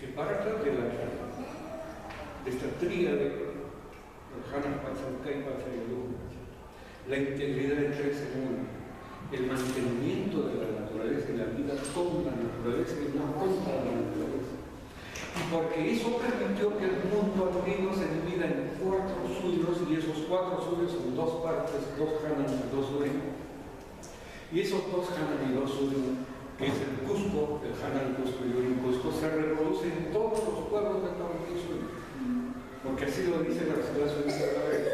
que parta de esta tríade, Hanan Patzalkai Patzalkai, la integridad entre ese mundo, el mantenimiento de la naturaleza y la vida con la naturaleza y no contra la naturaleza. Y porque eso permitió que el mundo andino se divida en 4 suyos, y esos 4 suyos son 2 partes, 2 Hanan y 2 Urim. Y esos 2 Hanan y 2 Urim, que es el Cusco, el Hanan Cusco y Urim Cusco, se reproducen en todos los pueblos de Tahuantinsuyo. Porque así lo dice la ciudad de la vez.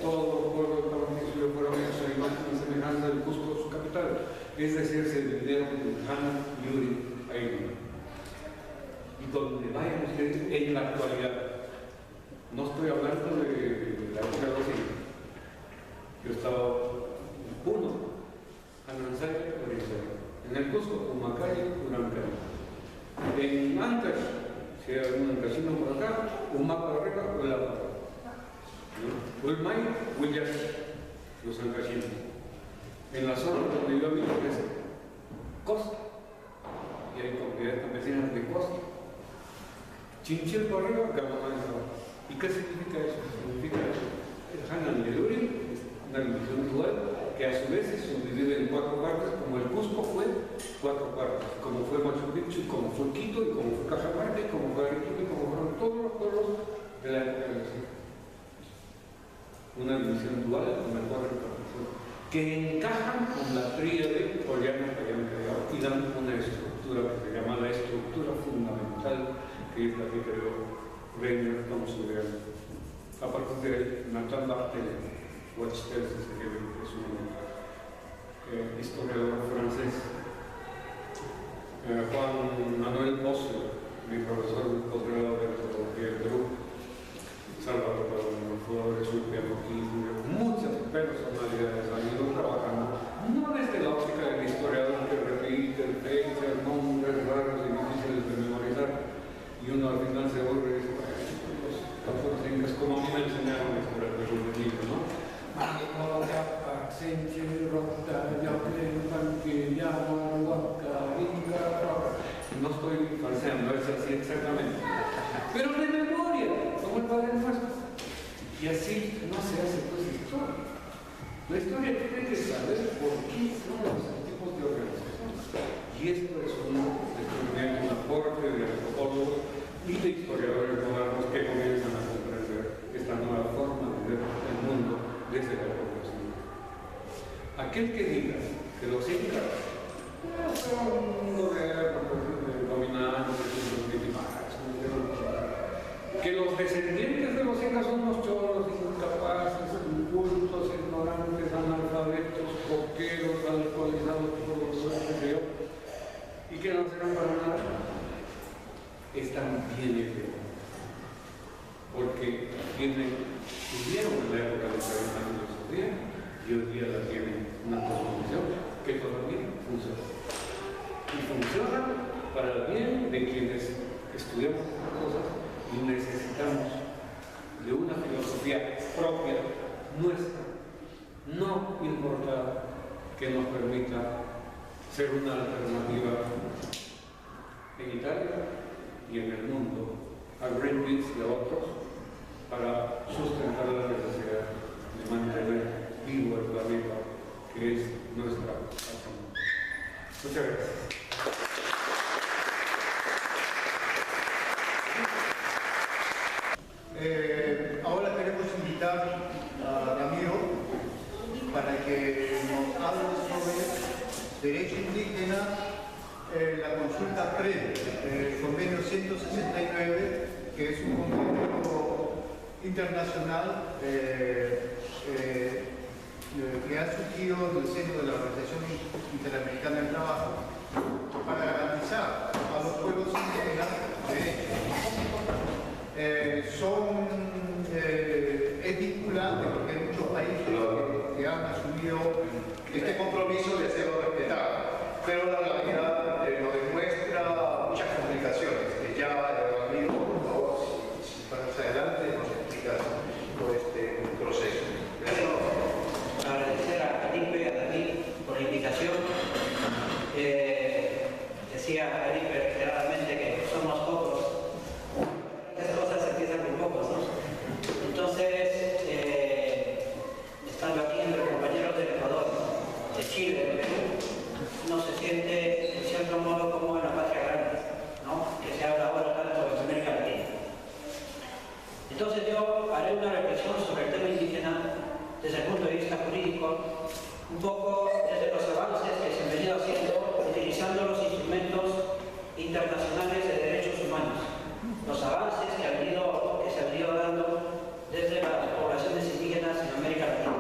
Todos los pueblos de Tahuantinsuyo fueron hechos a imagen y semejanza del Cusco, su capital. Es decir, se dividieron en Hanan y Urim ahí. Y donde vayan ustedes en la actualidad, no estoy hablando de la época de los siglos. Yo estaba en Puno, Anansay, Orizaba. En el Cusco, Humacay, Urancay. En Ancash, si hay un ancashino por acá, Humaca arriba, Huelapa. Huilmay, Huillas, los ancashinos. En la zona donde yo vivo es costa, y hay comunidades campesinas de costa. Chinchil por arriba, Gamamán abajo. ¿Y qué significa eso? Significa el Hanan y el Urim, es una división dual que a su vez se subdivide en 4 partes, como el Cusco fue 4 partes, como fue Machu Picchu, como fue Quito, y como fue Cajamarca, y como fue Arequipa, y como fueron todos los pueblos de la época de los siglos. Una división dual con mejor repartición, que encajan con la tríade Oriana y dan una estructura que se llama la estructura fundamental, que es la que creó Reiner Thomson. A partir de ahí, Nathan Barthélemy, Wachtel, es un historiador francés. Juan Manuel Pozo, mi profesor de posgrado de antropología del Perú, Salvador Padrón, fundador de Surpia Moquín, muchas personalidades han ido trabajando, no desde la óptica del historiador que repite, fechas, nombres raros y difíciles de memorizar, y uno al final se vuelve los incas, como a mí me enseñaron a escribir los libros, ¿no? No estoy falseando, es así exactamente. Pero de memoria, como el Padre Nuestro. Y así no se hace pues historia. La historia tiene que saber por qué son los tipos de organizaciones. Y esto es un descubrimiento, un aporte de antropólogos y de historiadores modernos que comienzan a comprender esta nueva forma de ver el mundo desde la población. Aquel que diga que los incas son un gobierno dominante, que los descendientes de los incas son unos choros incapaces, incultos, ignorantes, analfabetos, coqueros, alcoholizados por los sueños, y que no serán para nada, están bien equivocados, porque tuvieron en la época de 40 años de día, y hoy día la tienen una cosmovisión que todavía funciona. Y funciona para el bien de quienes estudiamos estas cosas y necesitamos de una filosofía propia, nuestra, no importada, que nos permita ser una alternativa en Italia y en el mundo a Greenpeace y a otros para sustentar la necesidad de mantener vivo el planeta, que es nuestra pasión. Muchas gracias. Ahora queremos invitar a Ramiro para que nos hable sobre derecho indígena, la consulta previa, el convenio 169, que es un convenio internacional que ha surgido del seno de la Organización Interamericana del Trabajo para garantizar a los pueblos indígenas derechos. Es vinculante porque hay muchos países que han asumido este compromiso de hacerlo respetar, pero la realidad lo demuestra muchas complicaciones que ya Ramiro, por favor, si para más adelante nos explica todo este proceso. Agradecer a Felipe y a David por la invitación. un poco desde los avances que se han venido haciendo utilizando los instrumentos internacionales de derechos humanos, los avances que se han venido dando desde las poblaciones indígenas en América Latina.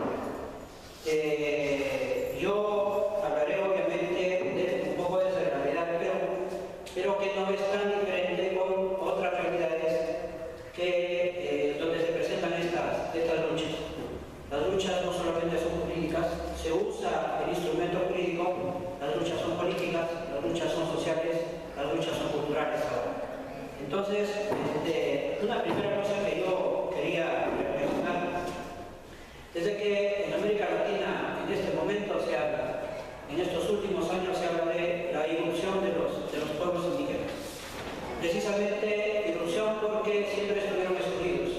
Yo hablaré obviamente un poco de la realidad de Perú, pero que no es tan diferente con otras realidades que, donde se presentan estas luchas. Las luchas no solamente son jurídicas, se usa el instrumento jurídico, las luchas son políticas, las luchas son sociales, las luchas son culturales ahora. Entonces, una primera cosa que yo quería mencionar, desde que en América Latina en este momento se habla, en estos últimos años se habla de la irrupción de los pueblos indígenas. Precisamente irrupción porque siempre estuvieron excluidos,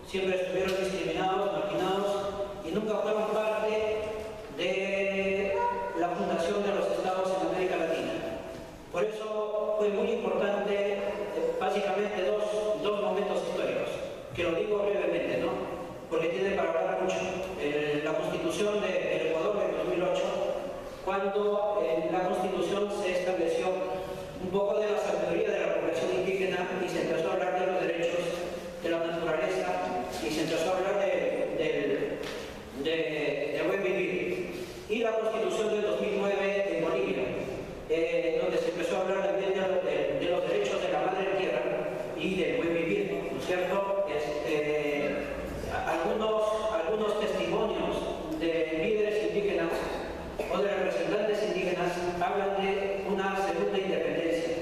siempre estuvieron discriminados, marginados y nunca fueron parte de la fundación de los estados en América Latina. Por eso fue muy importante, básicamente, dos momentos históricos, que lo digo brevemente, ¿no? Porque tiene para hablar mucho. La Constitución del Ecuador de 2008, cuando en la Constitución se estableció un poco de la sabiduría de la población indígena y se empezó a hablar de los derechos de la naturaleza y se empezó a hablar de buen vivir. Y la Constitución del 2009 en Bolivia, donde se empezó a hablar también de los derechos de la madre tierra y del buen vivir, ¿no es cierto? Algunos testimonios de líderes indígenas o de representantes indígenas hablan de una segunda independencia,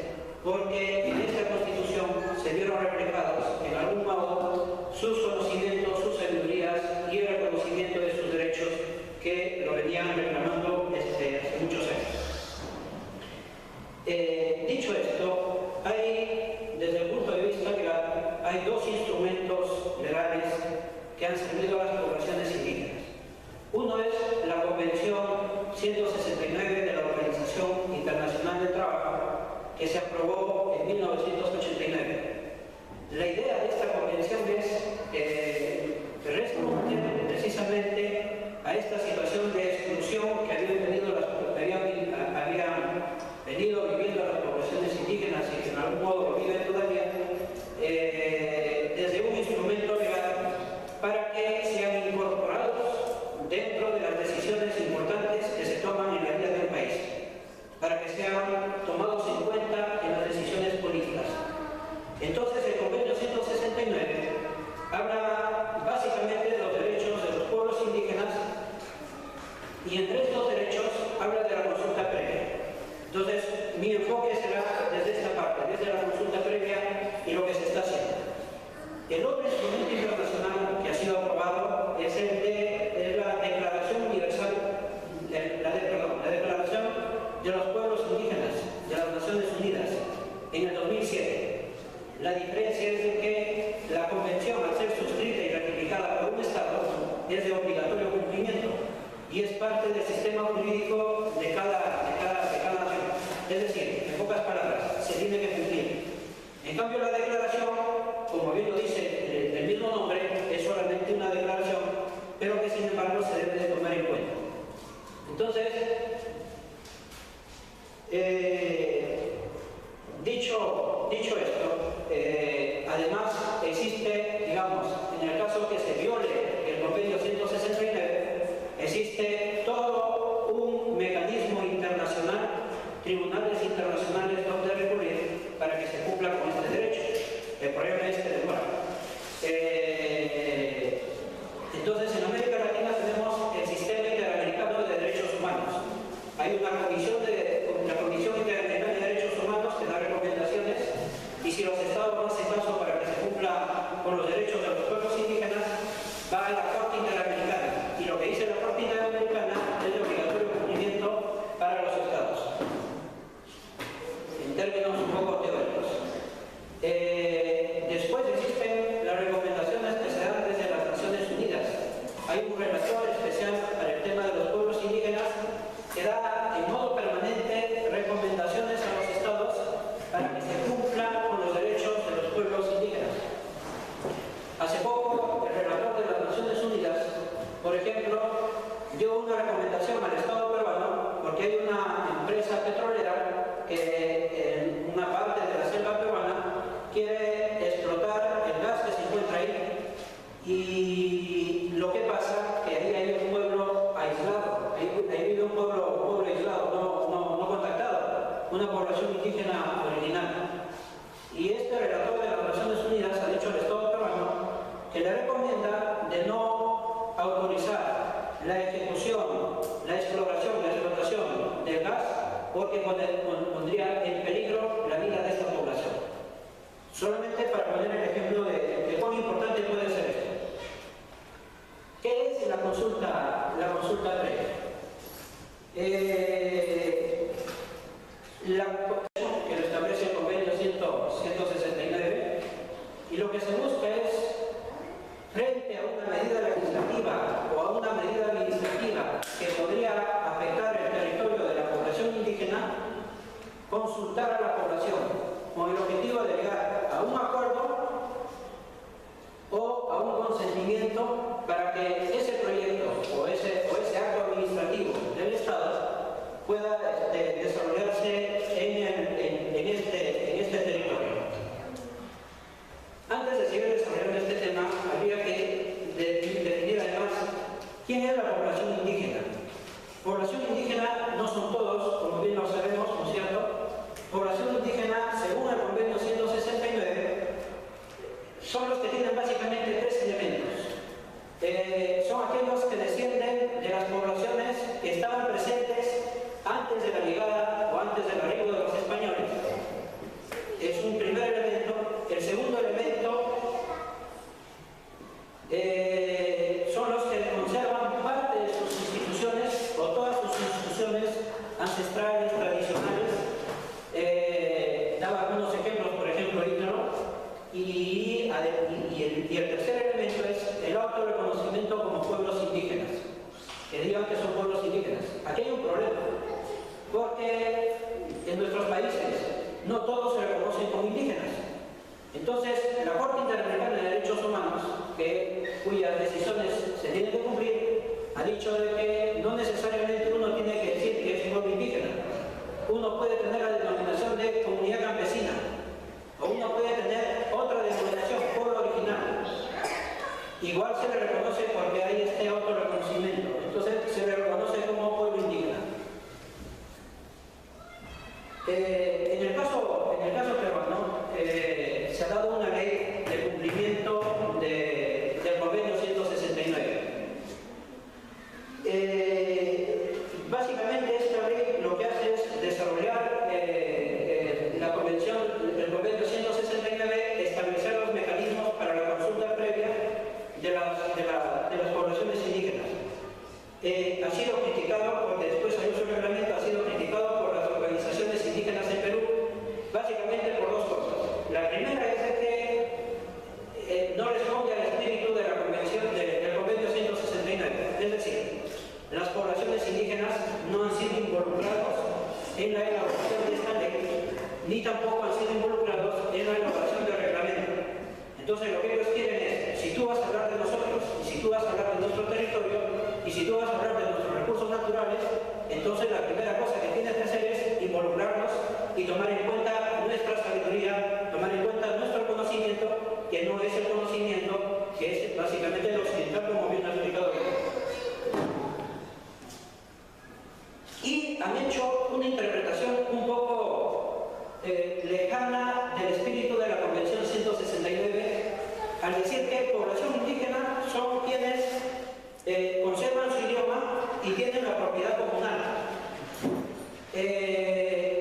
porque en esta Constitución se vieron reflejados en algún modo sus conocimientos, sus sabidurías y el reconocimiento de sus derechos que lo venían reclamando hace muchos años. Dicho esto, desde el punto de vista legal, hay dos instrumentos legales que han servido a las poblaciones indígenas. Uno es la Convención 169 de la Organización Internacional del Trabajo, que se aprobó en 1989. La idea de esta convención es responder precisamente a esta situación de exclusión que habían venido viviendo las poblaciones indígenas y que en algún modo lo viven todavía, desde un instrumento legal para que sean incorporados dentro de las decisiones importantes que se toman en la vida del país, para que sean tomados en cuenta en las decisiones políticas. Entonces, el Convenio 169 habla básicamente de los derechos de los pueblos indígenas y entre estos derechos habla de la consulta previa. Entonces, mi enfoque será desde esta parte, desde la consulta previa y lo que se está haciendo. El otro instrumento internacional que ha sido aprobado es el de la Declaración Universal, la Declaración de los Pueblos Indígenas de las Naciones Unidas en el 2007. La diferencia es de que la convención, al ser suscrita y ratificada por un Estado, es de obligatorio cumplimiento y es parte del sistema jurídico de cada nación. Es decir, en pocas palabras, se tiene que cumplir. En cambio, la declaración, como bien lo dice el mismo nombre, es solamente una declaración, pero que sin embargo se debe de tomar en cuenta. Entonces, dicho esto, además existe, digamos, en el caso que se viole el Convenio 169, existe todo un mecanismo internacional, tribunales internacionales donde recurrir para que se cumpla con este derecho. El problema es que demora. Entonces, en América Latina tenemos el Sistema Interamericano de Derechos Humanos. Hay una comisión la Comisión Interamericana de Derechos Humanos que da recomendaciones y si los estados no hacen caso para que se cumpla con los derechos de los pueblos indígenas, va a la Corte Interamericana. Y lo que dice la Corte Interamericana es de obligatorio cumplimiento para los estados, en términos un poco teóricos. Después existen las recomendaciones que se dan desde las Naciones Unidas. Hay un relator especial para el tema de los pueblos indígenas que da en modo en una parte de la selva peruana quiere explotar el gas que se encuentra ahí, y lo que pasa que ahí hay un pueblo aislado, ahí vive un pueblo aislado, no contactado, una población indígena original. Y este relator de las Naciones Unidas ha dicho al Estado peruano que le recomienda de no autorizar la ejecución, la exploración, la explotación del gas, porque pondría en peligro la vida de esta población. Solamente para poner el ejemplo de cuán importante puede ser esto. ¿Qué es la consulta previa? La que lo establece el convenio 169, y lo que se busca es, frente a una medida legislativa o a una medida administrativa que podría afectar el territorio de la población indígena, consultar a la población con el objetivo de llegar a un acuerdo o a un consentimiento para que ese proyecto o ese acto administrativo del Estado pueda desarrollarse en este territorio. Antes de seguir desarrollando este tema, habría que definir además quién es la población indígena. Población indígena no son todos, como bien lo sabemos, ¿no es cierto? Población indígena, según el convenio 169, son los que tienen básicamente tres elementos. Son aquellos que descienden de las poblaciones que estaban presentes antes de la llegada o antes del arribo de los españoles. Es un primer elemento. El segundo elemento son los que conservan parte de sus instituciones o todas sus instituciones ancestrales, tradicionales. Daba algunos ejemplos, por ejemplo, Ícaro. Y el tercer elemento es el autorreconocimiento como pueblos indígenas, que digan que son pueblos indígenas. Aquí hay un problema, porque en nuestros países no todos se reconocen como indígenas. Entonces, la Corte Interamericana de Derechos Humanos, cuyas decisiones se tienen que cumplir, ha dicho de que no necesariamente uno tiene que decir que es un pueblo indígena. Uno puede tener la denominación de comunidad campesina, o uno puede tener otra denominación, pueblo original. Igual se le reconoce porque hay este autorreconocimiento. Entonces se le reconoce como pueblo indígena. En el caso peruano, se ha dado una ley de cumplimiento del convenio 169. Básicamente esta ley lo que hace es desarrollar el convenio 169, establecer los mecanismos para la consulta previa de las poblaciones indígenas. Ha sido criticado, porque después hay un reglamento, ha sido criticado por las organizaciones indígenas en Perú, básicamente por dos cosas. La primera es de que no responde al espíritu de la convención del convenio 169, es decir, las poblaciones indígenas no han sido involucrados en la elaboración de esta ley, ni tampoco han sido involucrados en la elaboración del reglamento. Entonces lo que ellos quieren es, si tú vas a hablar de nosotros, y si tú vas a hablar de nuestro territorio, y si tú vas a hablar de nuestros recursos naturales, entonces la primera cosa que tienes que hacer es involucrarnos y tomar en cuenta nuestra sabiduría, tomar en cuenta nuestro conocimiento, que no es el conocimiento que es básicamente el occidental, como bien ha explicado. Y han hecho una interpretación un poco lejana del espíritu de la Convención 169, al decir que población indígena son quienes conservan su idioma y tienen la propiedad comunal.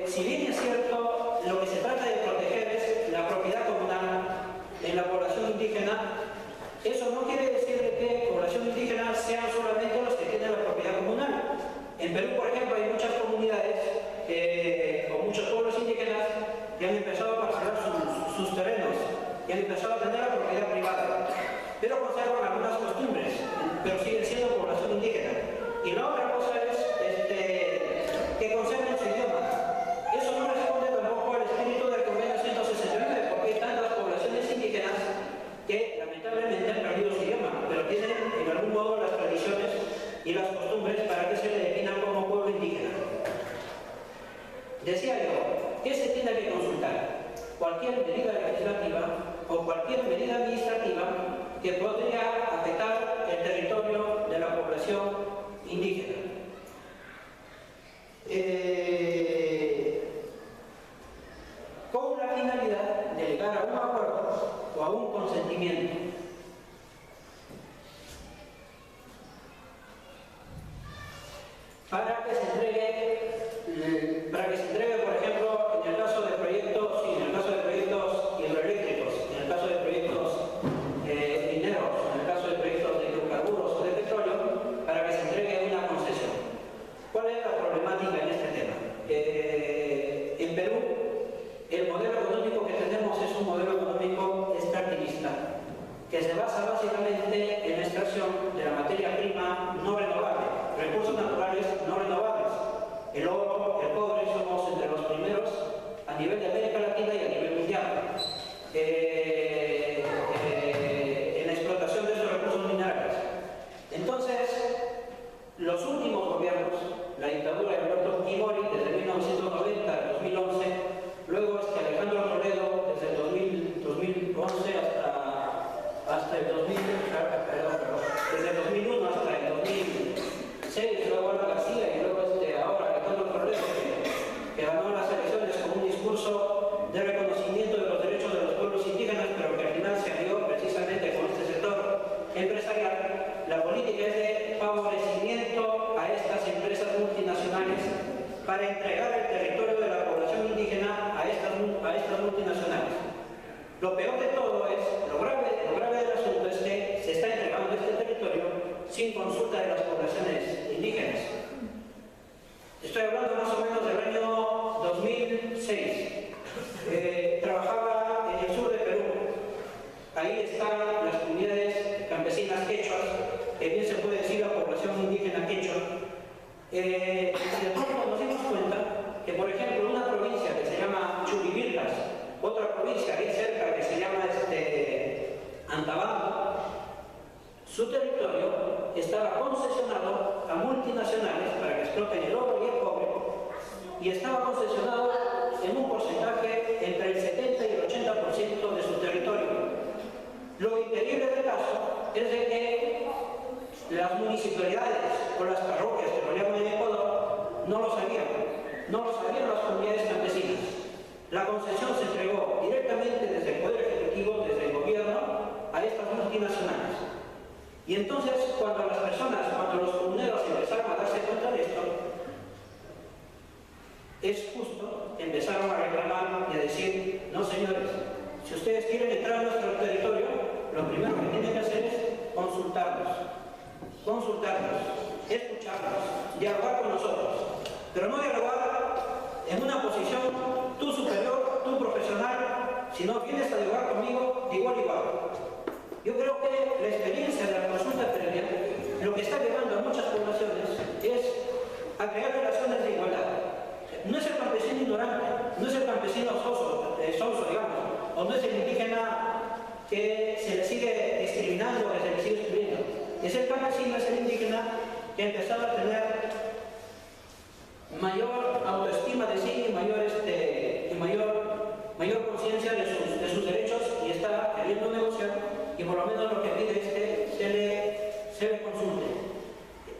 Si bien es cierto, lo que se trata de proteger es la propiedad comunal en la población indígena, eso no quiere decir que población indígena sean solamente los que tienen la propiedad comunal. En Perú, por ejemplo, hay muchas comunidades o muchos pueblos indígenas que han empezado a parcelar sus terrenos y han empezado a tener la propiedad privada, pero conservan algunas costumbres, pero siguen siendo población indígena. Y la otra cosa es que conserven su idioma. Eso no responde tampoco al espíritu del convenio 169, porque hay tantas poblaciones indígenas que lamentablemente han perdido su idioma, pero tienen en algún modo las tradiciones y las costumbres para que se le definan como pueblo indígena. Decía yo, cualquier medida legislativa o cualquier medida administrativa que podría afectar el territorio de la población indígena. Con la finalidad de llegar a un acuerdo o a un consentimiento. Para que se entregue, por ejemplo, en el caso de proyectos hidroeléctricos, en el caso de proyectos mineros, en el caso de proyectos de hidrocarburos o de petróleo, para que se entregue una concesión. ¿Cuál es la problemática en este tema? En Perú, el modelo económico que tenemos es un modelo económico extractivista, que se basa básicamente en la extracción de la materia prima no renovable, recursos naturales no renovables. El oro, el cobre, somos entre los primeros a nivel de América Latina y a nivel mundial en la explotación de estos recursos minerales. Entonces, los últimos gobiernos, la dictadura de Alberto Fujimori desde 1990 al 2011, luego Alejandro Toledo desde el 2011 hasta el 2001 hasta el 2006, luego Álvaro García y luego ahora Alejandro Toledo, que ganó las elecciones con un discurso de reconocimiento de los derechos de los pueblos indígenas, pero que al final se alió precisamente con este sector empresarial. La política es de favorecimiento a estas empresas multinacionales para entregar el territorio de la población indígena a estas multinacionales. Lo peor de todo es, lo grave del asunto es que se está entregando este territorio sin consulta de las poblaciones indígenas. Estoy hablando más o menos del año 2006. Trabajaba en el sur de Perú. Ahí están las comunidades campesinas quechuas, que bien se puede decir la población indígena quechua. Y de pronto nos dimos cuenta que, por ejemplo, una provincia que se llama Churivircas, otra provincia ahí cerca que se llama Antabamba, su territorio estaba concesionado a multinacionales para que exploten el oro y el cobre, y estaba concesionado en un porcentaje entre el 70 y el 80% de su territorio. Lo increíble del caso es de que las municipalidades o las parroquias, que lo llaman en Ecuador, no lo sabían las comunidades campesinas. La concesión se entregó directamente desde el Poder Ejecutivo, desde el gobierno, a estas multinacionales. Y entonces, cuando los comuneros empezaron a darse cuenta de esto, es justo que empezaron a reclamar y a decir: no señores, si ustedes quieren entrar a nuestro territorio, lo primero que tienen que hacer es consultarnos, escucharnos, dialogar con nosotros, pero no dialogar en una posición tú superior, tú profesional, sino vienes a dialogar conmigo de igual a igual. Yo creo que la experiencia de la consulta previa lo que está llevando a muchas poblaciones es a crear relaciones de igualdad. No es el campesino ignorante, no es el campesino soso, digamos, o no es el indígena que se le sigue discriminando, que se le sigue excluyendo. Es el campesino, es el indígena que ha empezado a tener mayor autoestima de sí y mayor conciencia de sus derechos, y está queriendo negociar, y por lo menos lo que pide es que se le consulte.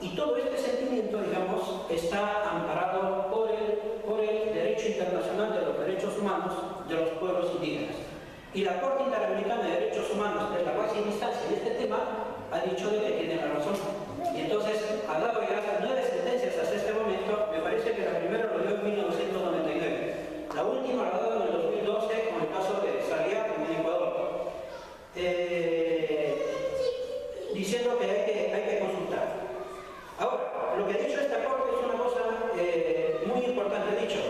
Y todo este sentimiento, digamos, está amparado por el derecho internacional de los derechos humanos de los pueblos indígenas. Y la Corte Interamericana de Derechos Humanos, que es la máxima instancia en este tema, ha dicho de que tiene la razón. Y entonces ha dado ya 9 sentencias hasta este momento. Me parece que la primera lo dio en 1999. La última la ha dado en el 2012 con el caso de Salía en Ecuador, diciendo que hay que consultar. Ahora, lo que ha dicho esta Corte es una cosa muy importante. Ha dicho: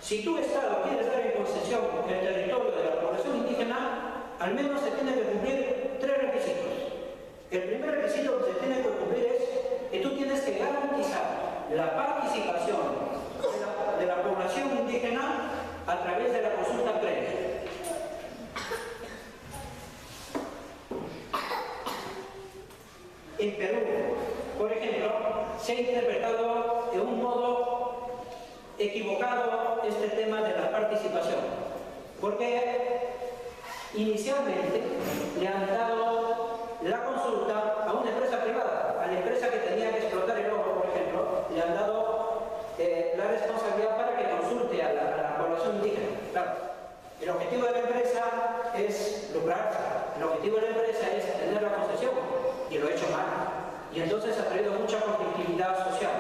si tú, Estado, quieres dar en concesión el territorio de la población indígena, al menos se tienen que cumplir 3 requisitos. El primer requisito que se tiene que cumplir es que tú tienes que garantizar la participación de la población indígena a través de la consulta previa. En Perú, por ejemplo, se ha interpretado de un modo equivocado este tema de la participación. Porque inicialmente le han dado la consulta a una empresa privada, a la empresa que tenía que explotar el oro, por ejemplo, le han dado la responsabilidad para que consulte a la población indígena. Claro, el objetivo de la empresa es lucrarse, el objetivo de la empresa es tener la concesión, y lo ha hecho mal. Y entonces ha traído mucha conflictividad social.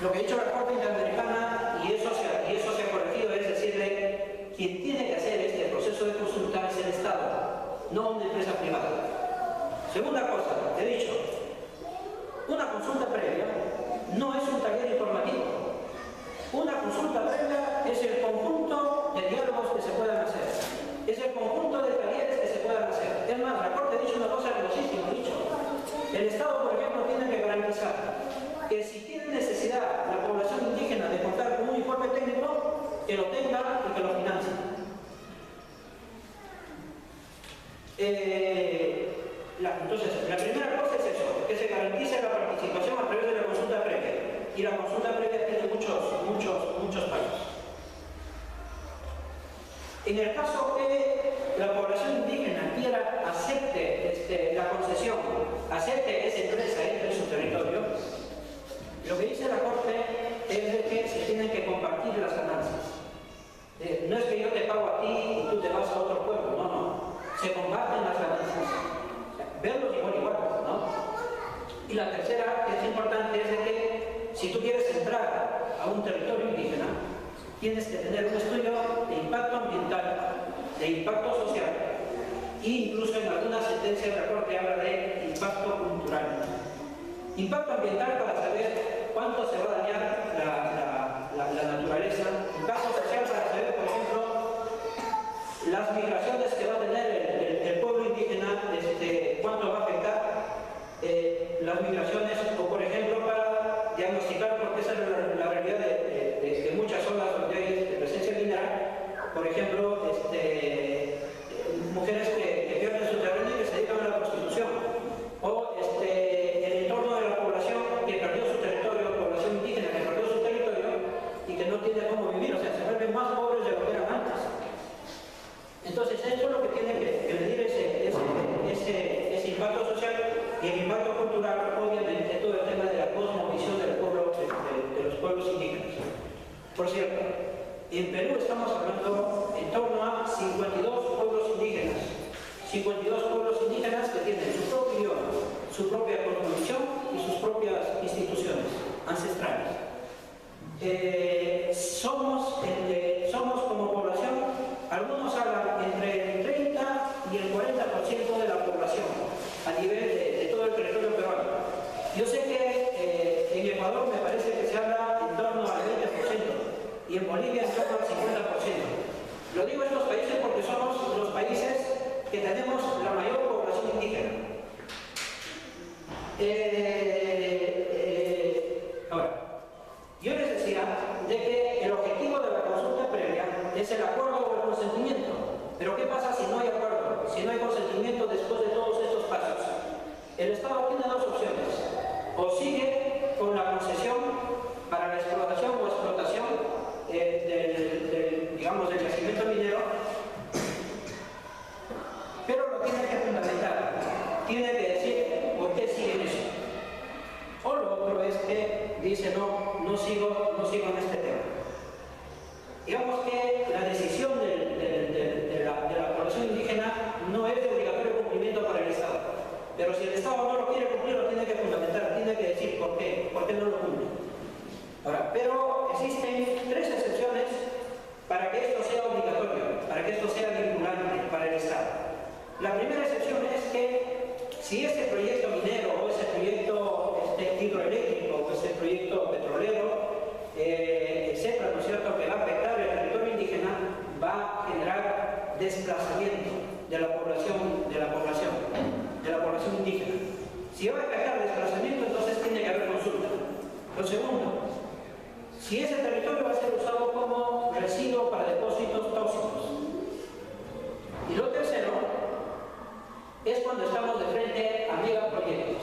Lo que ha hecho la Corte Interamericana, y eso se ha corregido, es decirle, quien tiene que hacer este proceso de consulta es el Estado, no una empresa privada. Segunda cosa, he dicho, una consulta previa no es un taller informativo. Una consulta previa es el conjunto de diálogos que se puedan hacer, es el conjunto de talleres que se puedan hacer. Es más, la Corte ha dicho una cosa hermosísima, ha dicho, el Estado, por ejemplo, tiene que garantizar que si tiene necesidad la población indígena de contar con un informe técnico, que lo tenga y que lo financie. Entonces, la primera cosa es eso, que se garantice la participación a través de la consulta previa. Y la consulta previa tiene muchos pasos. En el caso que la población indígena quiera acepte la concesión, acepte que esa empresa entre en su territorio, lo que dice la Corte es de que se tienen que compartir las ganancias. No es que yo te pago a ti y tú te vas a otro pueblo, no. Se comparten las ganancias. Verlos igual, ¿no? Y la tercera, que es importante, es de que si tú quieres entrar a un territorio indígena, tienes que tener un estudio de impacto ambiental, de impacto social, e incluso en algunas sentencias la Corte habla de impacto cultural. Impacto ambiental para saber cuánto se va a dañar la naturaleza. Impacto social para saber, por ejemplo, las migraciones que va a tener el pueblo indígena, cuánto va a afectar las migraciones, o por ejemplo para diagnosticar, porque esa es la realidad de muchas zonas donde hay presencia minera, por ejemplo, mujeres que pierden su terreno y que se dedican a la prostitución, o el entorno de la población que perdió su territorio, población indígena que perdió su territorio y que no tiene cómo vivir, o sea, se vuelven más pobres de lo que eran antes. Entonces, esto es lo que tiene que medir ese impacto social y el impacto cultural, obviamente, todo el tema de la cosmovisión del pueblo, de los pueblos indígenas. Por cierto, en Perú estamos hablando en torno a 52 pueblos indígenas. 52 pueblos indígenas que tienen su propio idioma, su propia cosmovisión y sus propias instituciones ancestrales. Somos como población, algunos hablan entre el 30 y el 40% de la población a nivel de todo el territorio peruano. Yo sé que en Ecuador me parece que se habla en torno al 20% y en Bolivia en torno al 50%. Lo digo estos países porque somos los países que tenemos la mayor población indígena. Ahora, yo les decía de que el objetivo de la consulta previa es el acuerdo o el consentimiento. Pero ¿qué pasa si no hay acuerdo? Si no hay consentimiento después de todos estos pasos. El Estado tiene dos opciones. O sigue con la concesión para la explotación o explotación del yacimiento minero, pero lo tiene que fundamentar. Tiene que decir por qué sigue en eso. O lo otro es que dice no sigo en este tema. Digamos que la decisión de la población indígena no es de obligatorio cumplimiento para el Estado. Pero si el Estado no lo quiere cumplir, lo tiene que fundamentar, tiene que decir por qué no lo cumple. Ahora, pero existen tres excepciones para que esto sea obligatorio, para que esto sea vinculante para el Estado. La primera excepción es que si ese proyecto minero o ese proyecto hidroeléctrico o ese proyecto petrolero, etcétera, ¿no es cierto?, que va a afectar el territorio indígena, va a generar desplazamiento de la población indígena. Si va a afectar desplazamiento, entonces tiene que haber consulta. Lo segundo, si ese territorio va a ser usado como residuo para depósitos tóxicos. Y lo tercero es cuando estamos de frente a megaproyectos,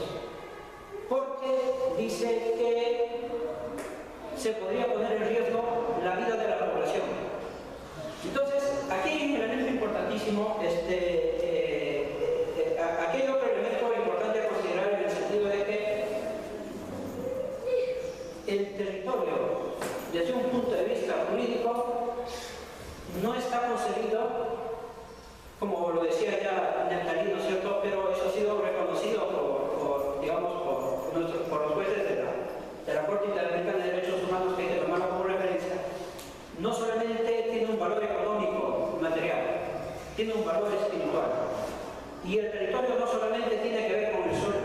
porque dice que se podría poner en riesgo la vida de la población. Entonces, aquí hay un elemento importantísimo, aquí hay otro elemento importante a considerar en el sentido de que el territorio, desde un punto de vista jurídico, no está concebido, como lo decía ya Neptalí, ¿no es cierto?, pero eso ha sido reconocido por los jueces de la Corte Interamericana de Derechos Humanos, que hay que tomarlo como referencia. No solamente tiene un valor económico, material, tiene un valor espiritual. Y el territorio no solamente tiene que ver con el sol,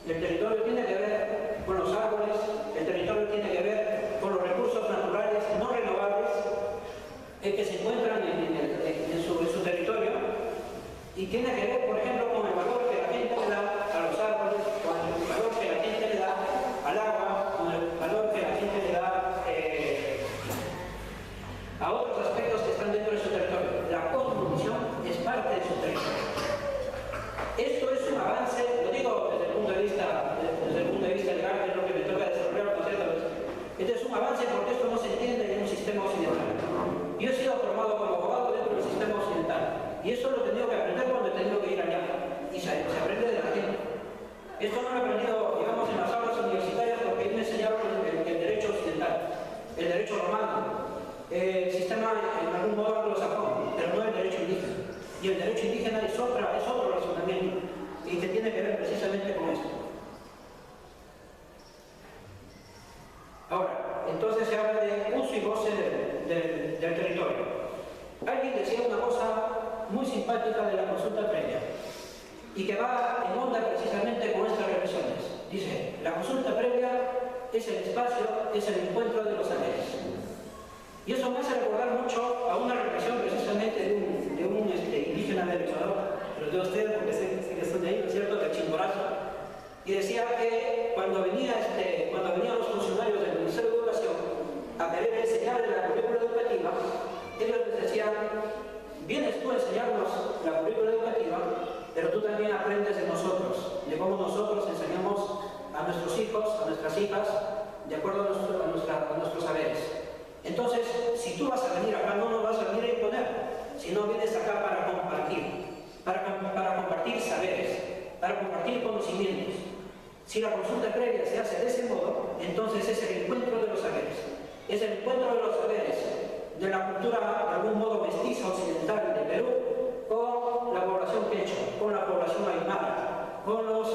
el territorio tiene que ver con los árboles, el territorio tiene que ver con los recursos naturales no renovables que se encuentran en su territorio, y tiene que ver, por ejemplo, con el valor que la gente le da a los árboles, con el valor que la gente le da al agua, con el valor que la gente le da a otros aspectos que están dentro de su territorio. La cosmovisión es parte de su territorio. Esto es un avance, lo digo desde el punto de vista legal, que es lo que me toca desarrollar, ¿no es cierto? Este es un avance porque esto no se entiende en un sistema occidental. Yo he sido formado como abogado dentro del sistema occidental, y eso lo he tenido que aprender cuando he tenido que ir allá, y se aprende de la gente. Esto no lo he aprendido, digamos, en las aulas universitarias, porque ahí me enseñaron el derecho occidental, el derecho romano, el sistema en algún modo anglosajón, pero no el derecho indígena. Y el derecho indígena es otro razonamiento, y que tiene que ver precisamente con esto. Ahora, entonces se habla de uso y goce del territorio. Alguien decía una cosa muy simpática de la consulta previa, y que va en onda precisamente con estas reflexiones. Dice, la consulta previa es el espacio, es el encuentro de los saberes. Y eso me hace recordar mucho a una reflexión precisamente de un indígena del Ecuador, pero de ustedes, porque sé que están de ahí, ¿no es cierto?, del Chimborazo, y decía que cuando venían los funcionarios del Ministerio de Educación a querer enseñar la currícula educativa, ellos les decían, vienes tú a enseñarnos la currícula educativa, pero tú también aprendes de nosotros, de cómo nosotros enseñamos a nuestros hijos, a nuestras hijas, de acuerdo a nuestros saberes. Entonces, si tú vas a venir acá, no nos vas a venir a imponer, sino vienes acá para compartir, para compartir saberes, para compartir conocimientos. Si la consulta previa se hace de ese modo, entonces es el encuentro de los saberes. Es el encuentro de los saberes de la cultura, de algún modo, mestiza occidental de Perú, con la población quechua, con la población aymara, con los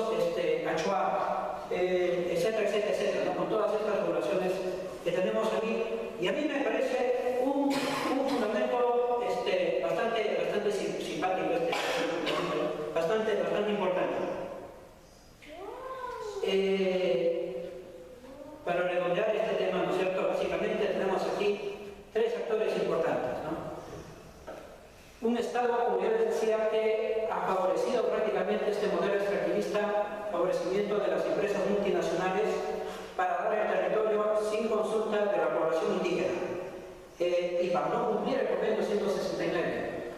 achuá, etcétera, etcétera, etcétera, ¿no? Con todas estas poblaciones que tenemos aquí. Y a mí me parece un fundamento bastante simpático, bastante importante. Para redondear este tema, ¿no es cierto?, básicamente tenemos aquí tres actores importantes, ¿no? Un Estado, como ya les decía, que ha favorecido prácticamente este modelo extractivista, favorecimiento de las empresas multinacionales para dar el territorio sin consulta de la población indígena y para no cumplir el convenio 169.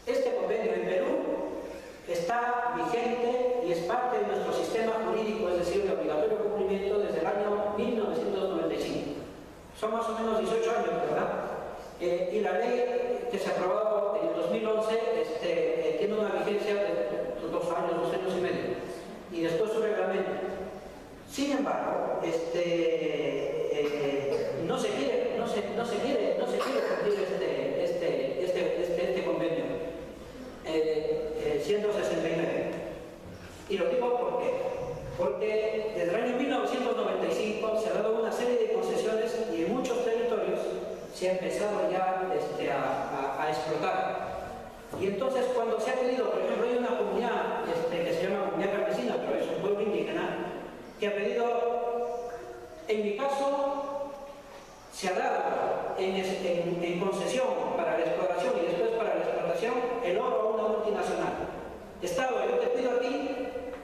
Este convenio en Perú está vigente y es parte de nuestro sistema jurídico, es decir, de obligatorio cumplimiento desde el año 1995. Son más o menos 18 años, ¿verdad? Y la ley que se aprobó en el 2011 tiene una vigencia de 2 años y medio, y después su reglamento. Sin embargo, no se quiere cumplir este convenio 169. Y lo digo porque desde el año 1995 se ha dado una serie de concesiones y en muchos territorios se ha empezado ya a explotar. Y entonces, cuando se ha pedido, por ejemplo, hay una comunidad que se llama comunidad campesina, pero es un pueblo indígena, que ha pedido, en mi caso, se ha dado en concesión para la exploración y después para la explotación el oro a una multinacional. Estado, yo te pido a ti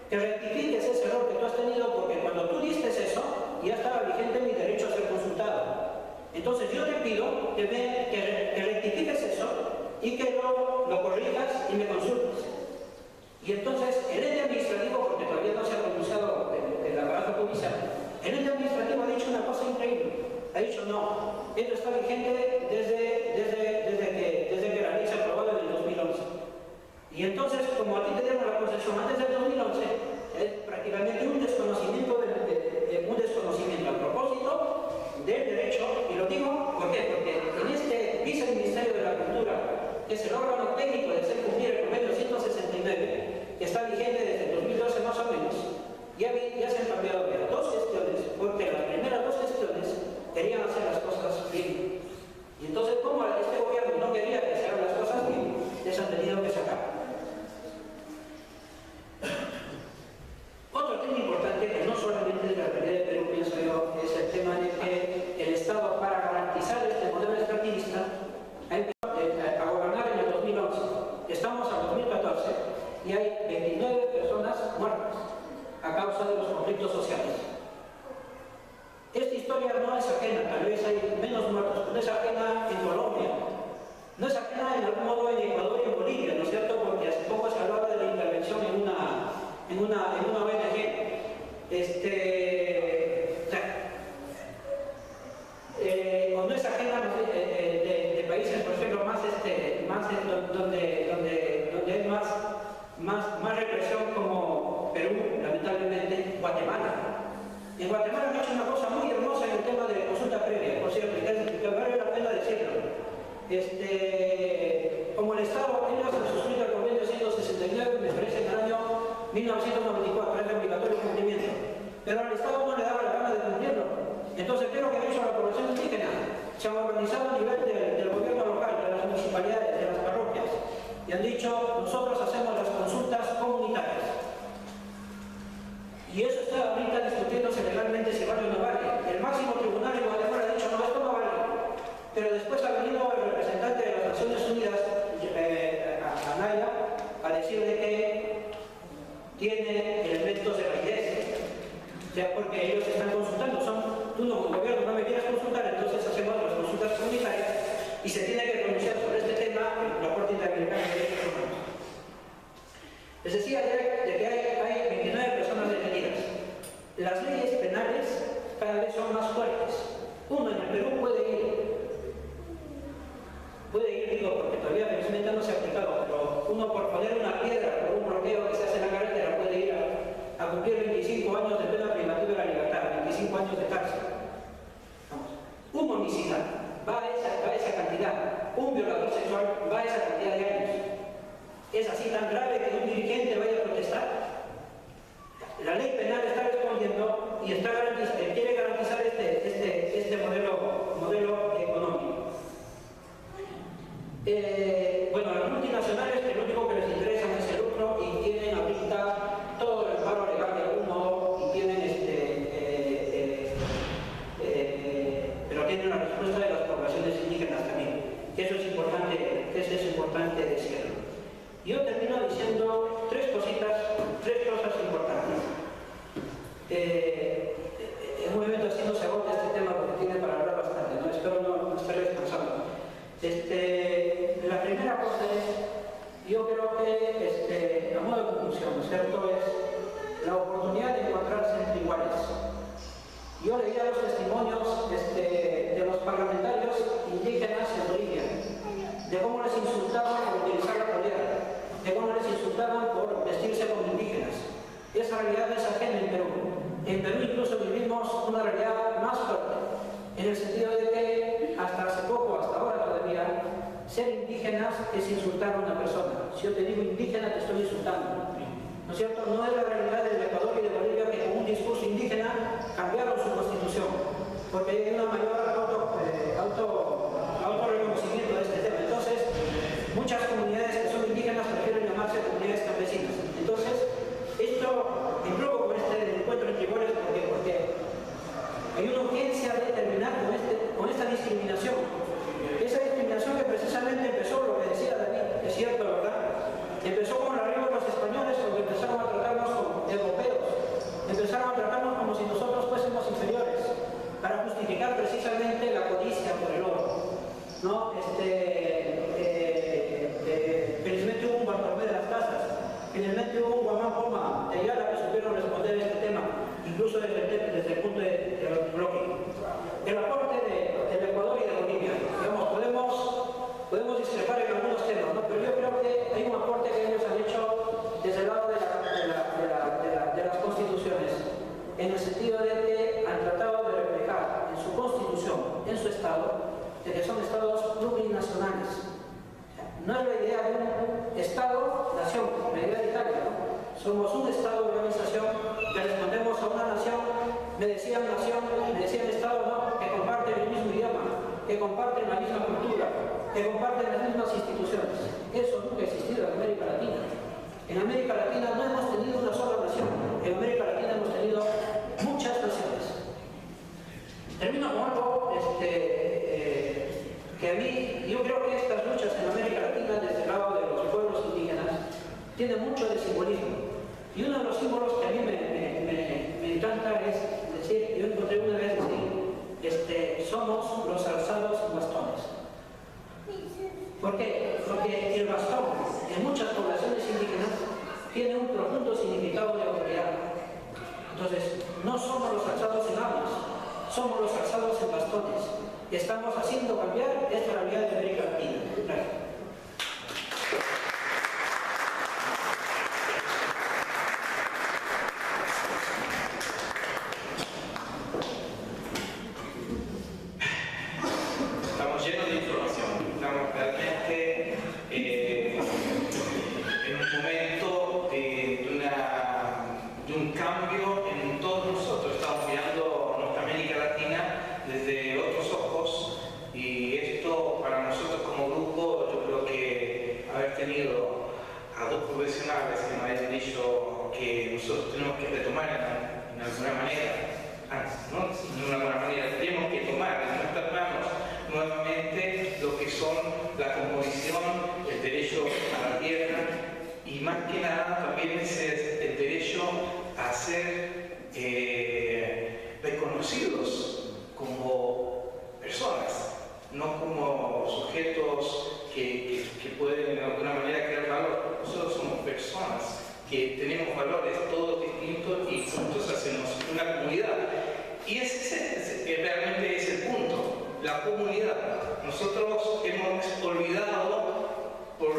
que rectifiques ese error que tú has tenido, porque cuando tú diste eso, ya estaba vigente mi derecho a ser consultado. Entonces yo te pido que rectifiques eso y que lo corrijas y me consultes. Y entonces el ente administrativo, porque todavía no se ha pronunciado el aparato judicial, el ente administrativo ha dicho una cosa increíble. Ha dicho no, esto está vigente desde Y entonces, como aquí tenemos la concesión antes del 2011, es prácticamente un desconocimiento a propósito del derecho, y lo digo ¿por qué? Porque en este Viceministerio de la Cultura, que es el órgano técnico de hacer cumplir el convenio 169, que está vigente desde el 2012 más o menos, ya se han cambiado de dos gestiones, porque las primeras dos gestiones querían hacer las cosas bien. Y entonces, como este gobierno no quería que se hagan las cosas bien, les han tenido que sacar. Otro tema importante, que no solamente es la realidad de Perú, pienso yo, es el tema de que el Estado, para garantizar este modelo extractivista, ha empezado a gobernar en el 2011. Estamos al 2014 y hay 29 personas muertas a causa de los conflictos sociales. Esta historia no es ajena, tal vez hay menos muertos, no es ajena en Colombia, no es ajena en algún modo en Ecuador y en Bolivia, ¿no es cierto? Porque hace poco se hablaba de la intervención en una ONG. O no es ajena de países, por ejemplo, donde hay más represión, como Perú, lamentablemente, Guatemala. En Guatemala han hecho una cosa muy hermosa en el tema de consulta previa, por cierto, que vale la pena decirlo. Como el Estado, ellos han suscrito el convenio 169, me parece, en el año 1994, es de obligatorio cumplimiento, pero al Estado no le daba la gana de cumplirlo. Entonces, ¿qué es lo que ha hecho la población indígena? Se han organizado a nivel del gobierno local, de las municipalidades, de las parroquias, y han dicho: nosotros hacemos las consultas comunitarias. Y eso está ahorita discutiéndose legalmente si vale o no vale. El máximo tribunal en Guatemala ha dicho: no, esto no vale. Pero después ha venido el representante de las Naciones Unidas, Anaya, a decir de que tiene elementos de validez. O sea, porque ellos están consultando. Tú no, como gobierno, no me quieres consultar, entonces hacemos las consultas comunitarias y se tiene que pronunciar sobre este tema en la Corte Interamericana de Derechos Humanos. Les decía de que hay 29 personas detenidas. Las leyes penales cada vez son más fuertes. Uno en el Perú puede ir, digo, porque todavía felizmente no se ha aplicado, pero uno por poner una piedra por un bloqueo que se hace en la carretera puede ir a cumplir 25 años de pena privativa de la libertad, 25 años de cárcel. Vamos. Un homicida va a esa cantidad, un violador sexual va a esa cantidad de años. ¿Es así tan grave que un dirigente vaya a protestar? La ley penal está respondiendo y quiere garantizar este modelo económico. Bueno, las multinacionales, que lo único que les interesa es el lucro, y tienen ahorita todo el paro legal de algún modo, y tienen pero tienen la respuesta de las poblaciones indígenas también, que eso es importante decirlo. Yo termino diciendo tres cosas importantes. En un momento así no se agota este tema porque tiene para hablar bastante, ¿no? Espero no estar descansando. La primera cosa es, yo creo que, a modo de conclusión, ¿no es cierto?, es la oportunidad de encontrarse entre iguales. Yo leía los testimonios de los parlamentarios indígenas en Bolivia, de cómo les insultaban por utilizar la polera, de cómo les insultaban por vestirse como indígenas. Esa realidad es ajena en Perú. En Perú incluso vivimos una realidad más fuerte, en el sentido de que hasta hace poco, hasta ahora todavía, ser indígenas es insultar a una persona. Si yo te digo indígena, te estoy insultando. ¿No es cierto? No es la realidad del Ecuador y de Bolivia, que con un discurso indígena cambiaron su constitución, porque hay una mayor autorreconocimiento de este tema. Entonces, muchas comunidades que son indígenas prefieren llamarse comunidades campesinas. Entonces, esto, en bloco con este encuentro entre iguales, porque hay una urgencia de terminar con esta discriminación. Esa discriminación que precisamente empezó, lo que decía David, es cierto, ¿verdad? Empezó con el arribo de los españoles, cuando empezaron a tratarnos como europeos, empezaron a tratarnos como si nosotros fuésemos inferiores, para justificar precisamente la codicia por el oro, ¿no? Felizmente hubo un Bartolomé de las Casas, finalmente hubo un Guamán Poma de Ayala que supieron responder a este tema, incluso desde el punto de lógico. El aporte del Ecuador y de Bolivia, digamos, podemos discrepar en algunos temas, ¿no? Pero yo creo que hay un aporte que ellos de que son estados plurinacionales. No es la idea de un Estado-nación, la idea de Italia, ¿no? Somos un Estado-organización que respondemos a una nación, me decían Estado, no, que comparten el mismo idioma, que comparten la misma cultura, que comparten las mismas instituciones. Eso nunca ha existido en América Latina. En América Latina no hemos tenido una sola nación, en América Latina hemos tenido muchas naciones. Termino con algo que a mí, yo creo que estas luchas en América Latina desde el lado de los pueblos indígenas tienen mucho de simbolismo. Y uno de los símbolos que a mí me encanta es decir, yo encontré una vez decir, somos los alzados en bastones. ¿Por qué? Porque el bastón en muchas poblaciones indígenas tiene un profundo significado de autoridad. Entonces, no somos los alzados en armas, somos los alzados en bastones. Estamos haciendo cambiar esta realidad de América Latina. Gracias. Estamos llenos de información, estamos realmente en un momento de un cambio en todos nosotros. Estamos mirando nuestra América Latina desde otros ojos y esto para nosotros como grupo, yo creo que haber tenido a dos profesionales que nos hayan dicho que nosotros tenemos que retomar en alguna manera, ¿no? De una buena manera, tenemos que tomar en nuestras manos nuevamente lo que son la composición, el derecho a la tierra y más que nada también el derecho a ser reconocidos como personas, no como sujetos que pueden de alguna manera crear valor. Nosotros somos personas que tenemos valores todos distintos y juntos hacemos una comunidad. Y ese realmente es el punto, la comunidad. Nosotros hemos olvidado, por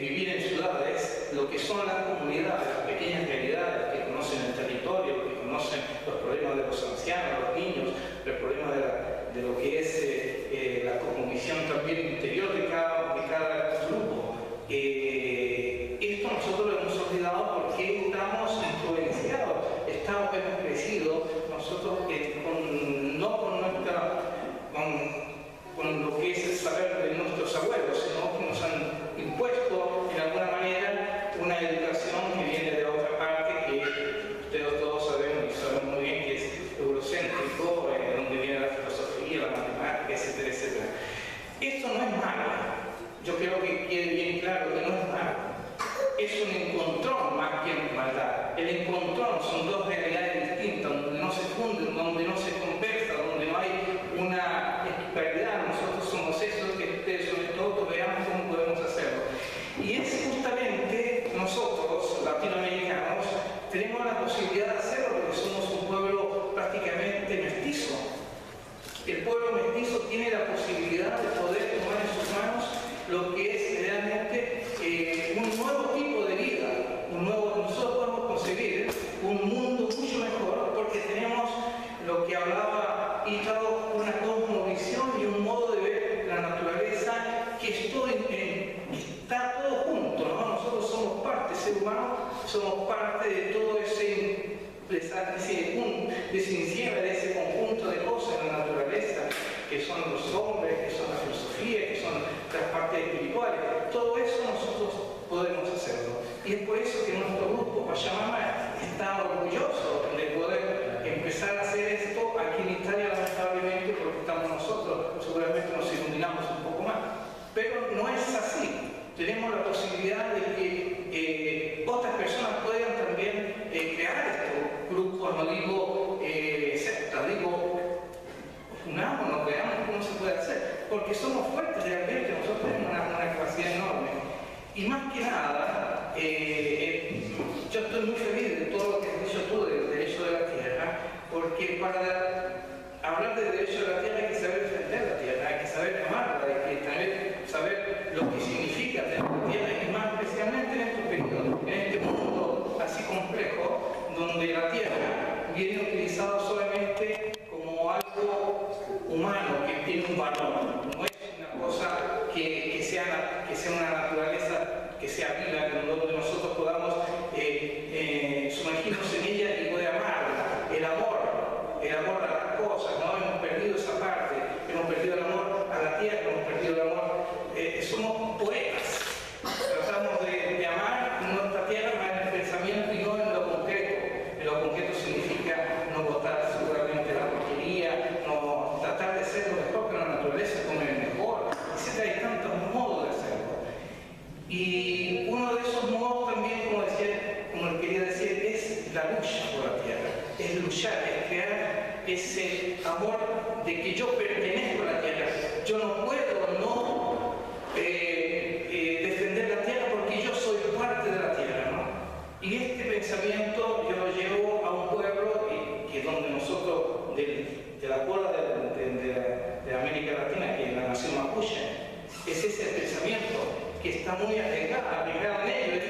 vivir en ciudades, lo que son las comunidades, las pequeñas realidades que conocen el territorio, que conocen los problemas de los ancianos, los niños, los problemas de lo que es la cosmovisión también interior de cada grupo. Esto nosotros lo hemos olvidado porque estamos influenciados, hemos crecido nosotros no con lo que es el saber de nuestros abuelos, sino que nos han impuesto en alguna manera una educación que viene de otra parte, que ustedes todos sabemos y sabemos muy bien que es eurocéntrico, donde viene la filosofía, la matemática, etcétera, etcétera. Esto no es malo, yo creo que quede bien claro que no es malo. Es un encontrón más que maldad. El encontrón son dos realidades distintas, donde no se funden, donde no se conversa, donde no hay una equidad. Nosotros somos esos que ustedes sobre todo veamos cómo podemos hacerlo. Y es justamente nosotros, latinoamericanos, tenemos la posibilidad de hacerlo porque somos un pueblo prácticamente mestizo. El pueblo mestizo tiene la posibilidad de poder tomar en sus manos lo que es realmente un nuevo tipo de vida, nosotros podemos concebir un mundo mucho mejor porque tenemos lo que hablaba Ítalo, una cosmovisión y un modo de ver la naturaleza que está todo junto, ¿no? Nosotros somos parte, ser humano, somos parte de todo ese conjunto de cosas en la naturaleza, que son los hombres, que son la filosofía, que son las partes espirituales. Todo eso nosotros podemos hacerlo. Y es por eso que nuestro grupo, Pachamama, está orgulloso de poder empezar a hacer esto aquí en Italia, lamentablemente, porque estamos nosotros, seguramente nos iluminamos un poco más. Pero no es así. Tenemos la posibilidad de que otras personas puedan también crear estos grupos, no digo sectas, digo unámonos, veamos cómo se puede hacer, porque somos fuertes realmente, nosotros tenemos una capacidad enorme. Y más que nada, yo estoy muy feliz de todo lo que has dicho tú del derecho de la tierra, porque para hablar del derecho de la tierra hay que saber defender la tierra, hay que saber amarla, hay que saber lo que significa tener la tierra, y más especialmente en este periodo, en este mundo así complejo, donde la tierra viene utilizada solamente como algo humano, que tiene un valor. No es una cosa que sea una naturaleza que sea viva, donde nosotros podamos sumergirnos en ella y poder amarla. El amor a las cosas, ¿no? Hemos perdido esa parte, hemos perdido el amor a la tierra, hemos perdido el amor, somos poetas, tratamos de amar nuestra tierra más en el pensamiento y no en lo concreto. En lo concreto significa no botar seguramente la porquería, no tratar de ser lo mejor que la naturaleza, comer mejor, etc. Hay tantos modos de hacerlo. Y uno de esos modos también, como quería decir, es la lucha por la tierra, es luchar, es crear ese amor de que yo pertenezco a la tierra. Yo no puedo no defender la tierra porque yo soy parte de la tierra, ¿no? Y este pensamiento yo lo llevo a un pueblo que donde nosotros, de la cola de América Latina, que es la nación mapuche, es ese pensamiento que está muy arraigado en ellos,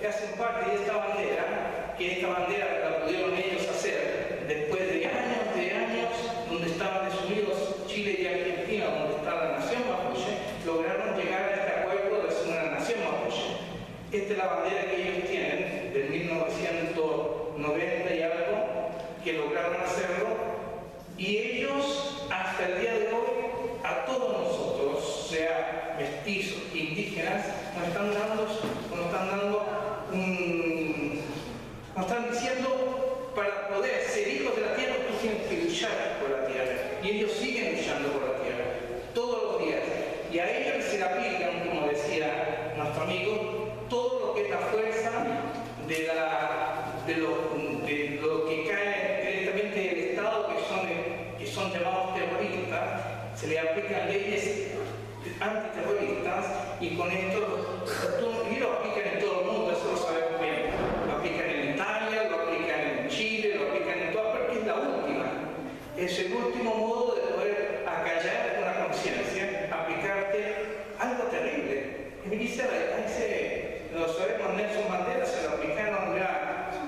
que hacen parte de esta bandera, que esta bandera la pudieron ellos hacer después de años, donde estaban desunidos Chile y Argentina, donde está la nación mapuche, lograron llegar a este acuerdo de ser una nación mapuche. Esta es la bandera que ellos tienen del 1990 y algo, que lograron hacerlo, y ellos hasta el día de hoy, a todos nosotros, sea mestizos, indígenas, nos están diciendo, para poder ser hijos de la tierra, tú tienes que luchar por la tierra. Y ellos siguen luchando por la tierra, todos los días. Y a ellos se le aplican, como decía nuestro amigo, todo lo que es la fuerza de lo que cae directamente del Estado, que son llamados terroristas. Se le aplican leyes antiterroristas y con esto lo aplican en todo el mundo, eso lo sabemos bien. Lo aplican en Italia, lo aplican en Chile, lo aplican en todas partes, es la última. Es el último modo de poder acallar una conciencia, aplicarte algo terrible. Lo sabemos, Nelson Mandela se lo aplicaron,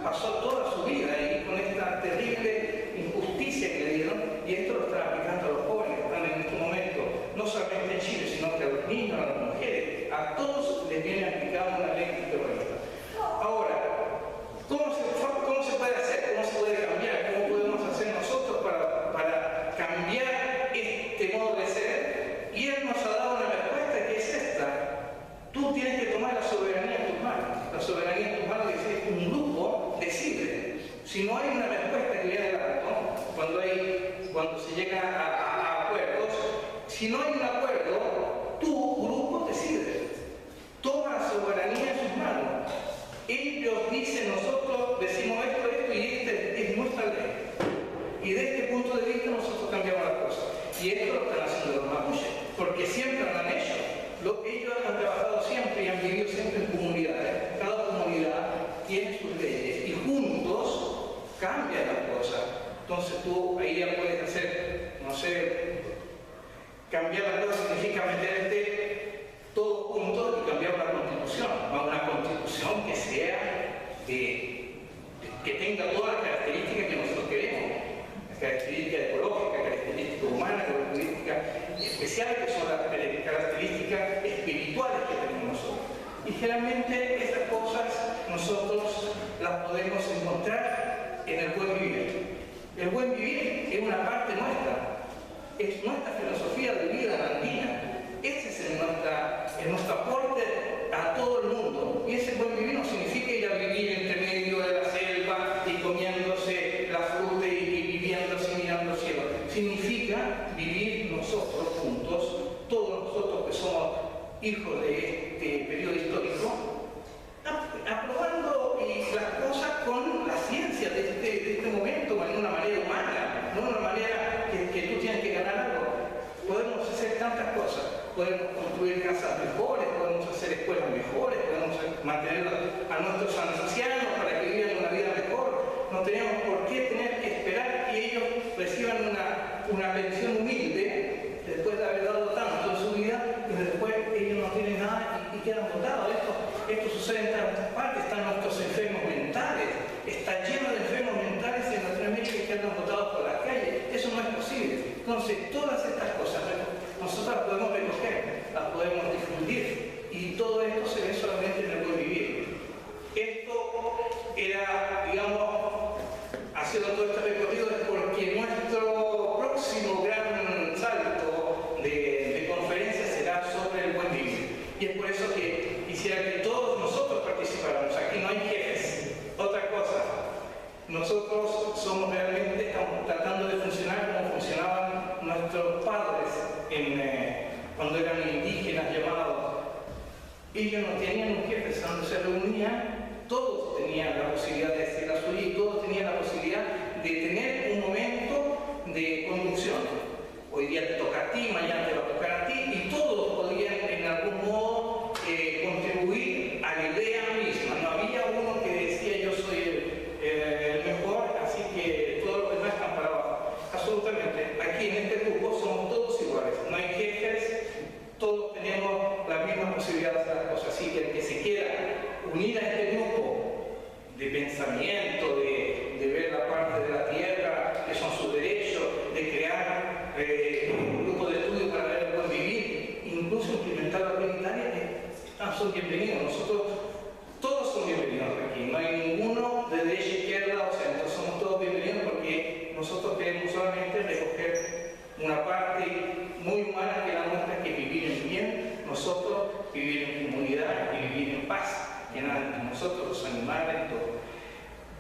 pasó toda su vida y con esta terrible injusticia que le dieron, y esto lo están aplicando a los jóvenes que están en este momento, no solamente en Chile, sino que a los niños, a las mujeres, a todos les viene aplicada una ley terrorista. Ahora, ¿cómo se puede hacer? ¿Cómo se puede cambiar? ¿Cómo podemos hacer nosotros para cambiar este modo de ser? Y él nos ha dado una respuesta que es esta: tú tienes que tomar la soberanía en tus manos. La soberanía en tus manos es decir, un grupo decide. Si no hay una respuesta que viene del alto, cuando se llega a acuerdos, si no hay un acuerdo, tu grupo decide. Toma la soberanía en sus manos. Ellos dicen, nosotros decimos esto y este es nuestra ley. Y desde este punto de vista nosotros cambiamos las cosas. Y esto lo están haciendo los mapuches, porque siempre lo han hecho. Ellos han trabajado siempre y han vivido siempre en comunidades. Cada comunidad tiene sus leyes y juntos cambian las cosas. Entonces tú ahí ya puedes hacer, no sé, cambiar las cosas significa meterte todos juntos y cambiar una constitución. Una constitución que sea, que tenga todas las características que nosotros queremos. Las características ecológicas, características humanas, características especiales, que son las características espirituales que tenemos nosotros. Y generalmente estas cosas nosotros las podemos encontrar en el buen vivir. El buen vivir es una parte nuestra, es nuestra filosofía de vida andina. Ese es nuestro aporte a todo el mundo. Y ese buen vivir no significa ir a vivir entre medio de la selva y comiéndose la fruta y viviendo así, mirando al cielo. Significa vivir nosotros juntos, todos nosotros que somos hijos de este periodo histórico, aprobando las cosas con la ciencia de este momento, en una manera humana, no en una manera que tú tienes que ganar algo. Podemos hacer tantas cosas, podemos construir casas mejores, podemos hacer escuelas mejores, podemos mantener a nuestros ancianos para que vivan una vida mejor. No tenemos por qué tener que esperar que ellos reciban una pensión humilde después de haber dado tanto en su vida, y después ellos no tienen nada y quedan botados. Esto sucede en tantas partes. Están nuestros enfermos mentales, está lleno de enfermos mentales en Latinoamérica que andan botados por las calles. Eso no es posible. Entonces, todas estas cosas nosotros las podemos recoger, las podemos difundir, y todo esto se ve solamente en el buen vivir. Esto era, digamos, haciendo todo este recorrido es porque nuestro próximo gran salto de conferencia será sobre el buen vivir. Y es por eso que quisiera que todos nosotros participáramos. Aquí no hay jefes. Otra cosa, nosotros somos realmente, estamos tratando de funcionar como funcionaban nuestros padres cuando eran indígenas llamados. Ellos no tenían un jefe, cuando se reunían, todos tenían la posibilidad de decir la suya y todos tenían la posibilidad de tener un momento de conducción. Hoy día te toca a ti, mañana te va a tocar a ti, y todos podían en algún modo contribuir a la idea misma. No había uno que decía yo soy el mejor, así que todos los demás están para abajo. Absolutamente. Aquí en este grupo somos todos iguales, no hay jefes, todos tenemos la misma posibilidad de hacer las cosas. Así que el que se quiera unir a este grupo de pensamiento, de ver la parte de la tierra, que son sus derechos, de crear un grupo de estudio para ver el buen vivir, incluso implementar la penitencia, son bienvenidos. Nosotros, todos son bienvenidos aquí, no hay ninguno de derecha a izquierda o centro, somos todos bienvenidos porque nosotros queremos solamente recoger una parte muy humana que es la nuestra, que es vivir en bien, nosotros vivir en comunidad y vivir en paz, que nada de nosotros, los animales, todo.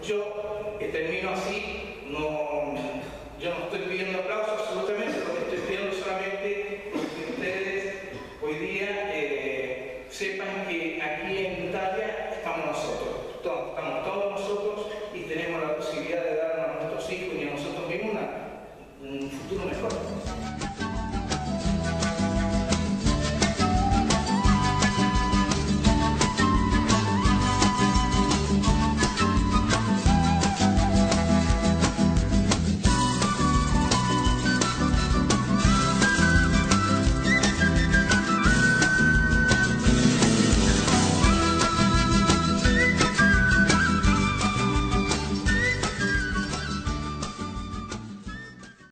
Yo termino así, yo no estoy pidiendo aplausos absolutamente, lo que estoy pidiendo solamente es que ustedes hoy día sepan que aquí en Italia estamos nosotros, estamos todos nosotros y tenemos la posibilidad de dar a nuestros hijos y a nosotros mismos un futuro mejor.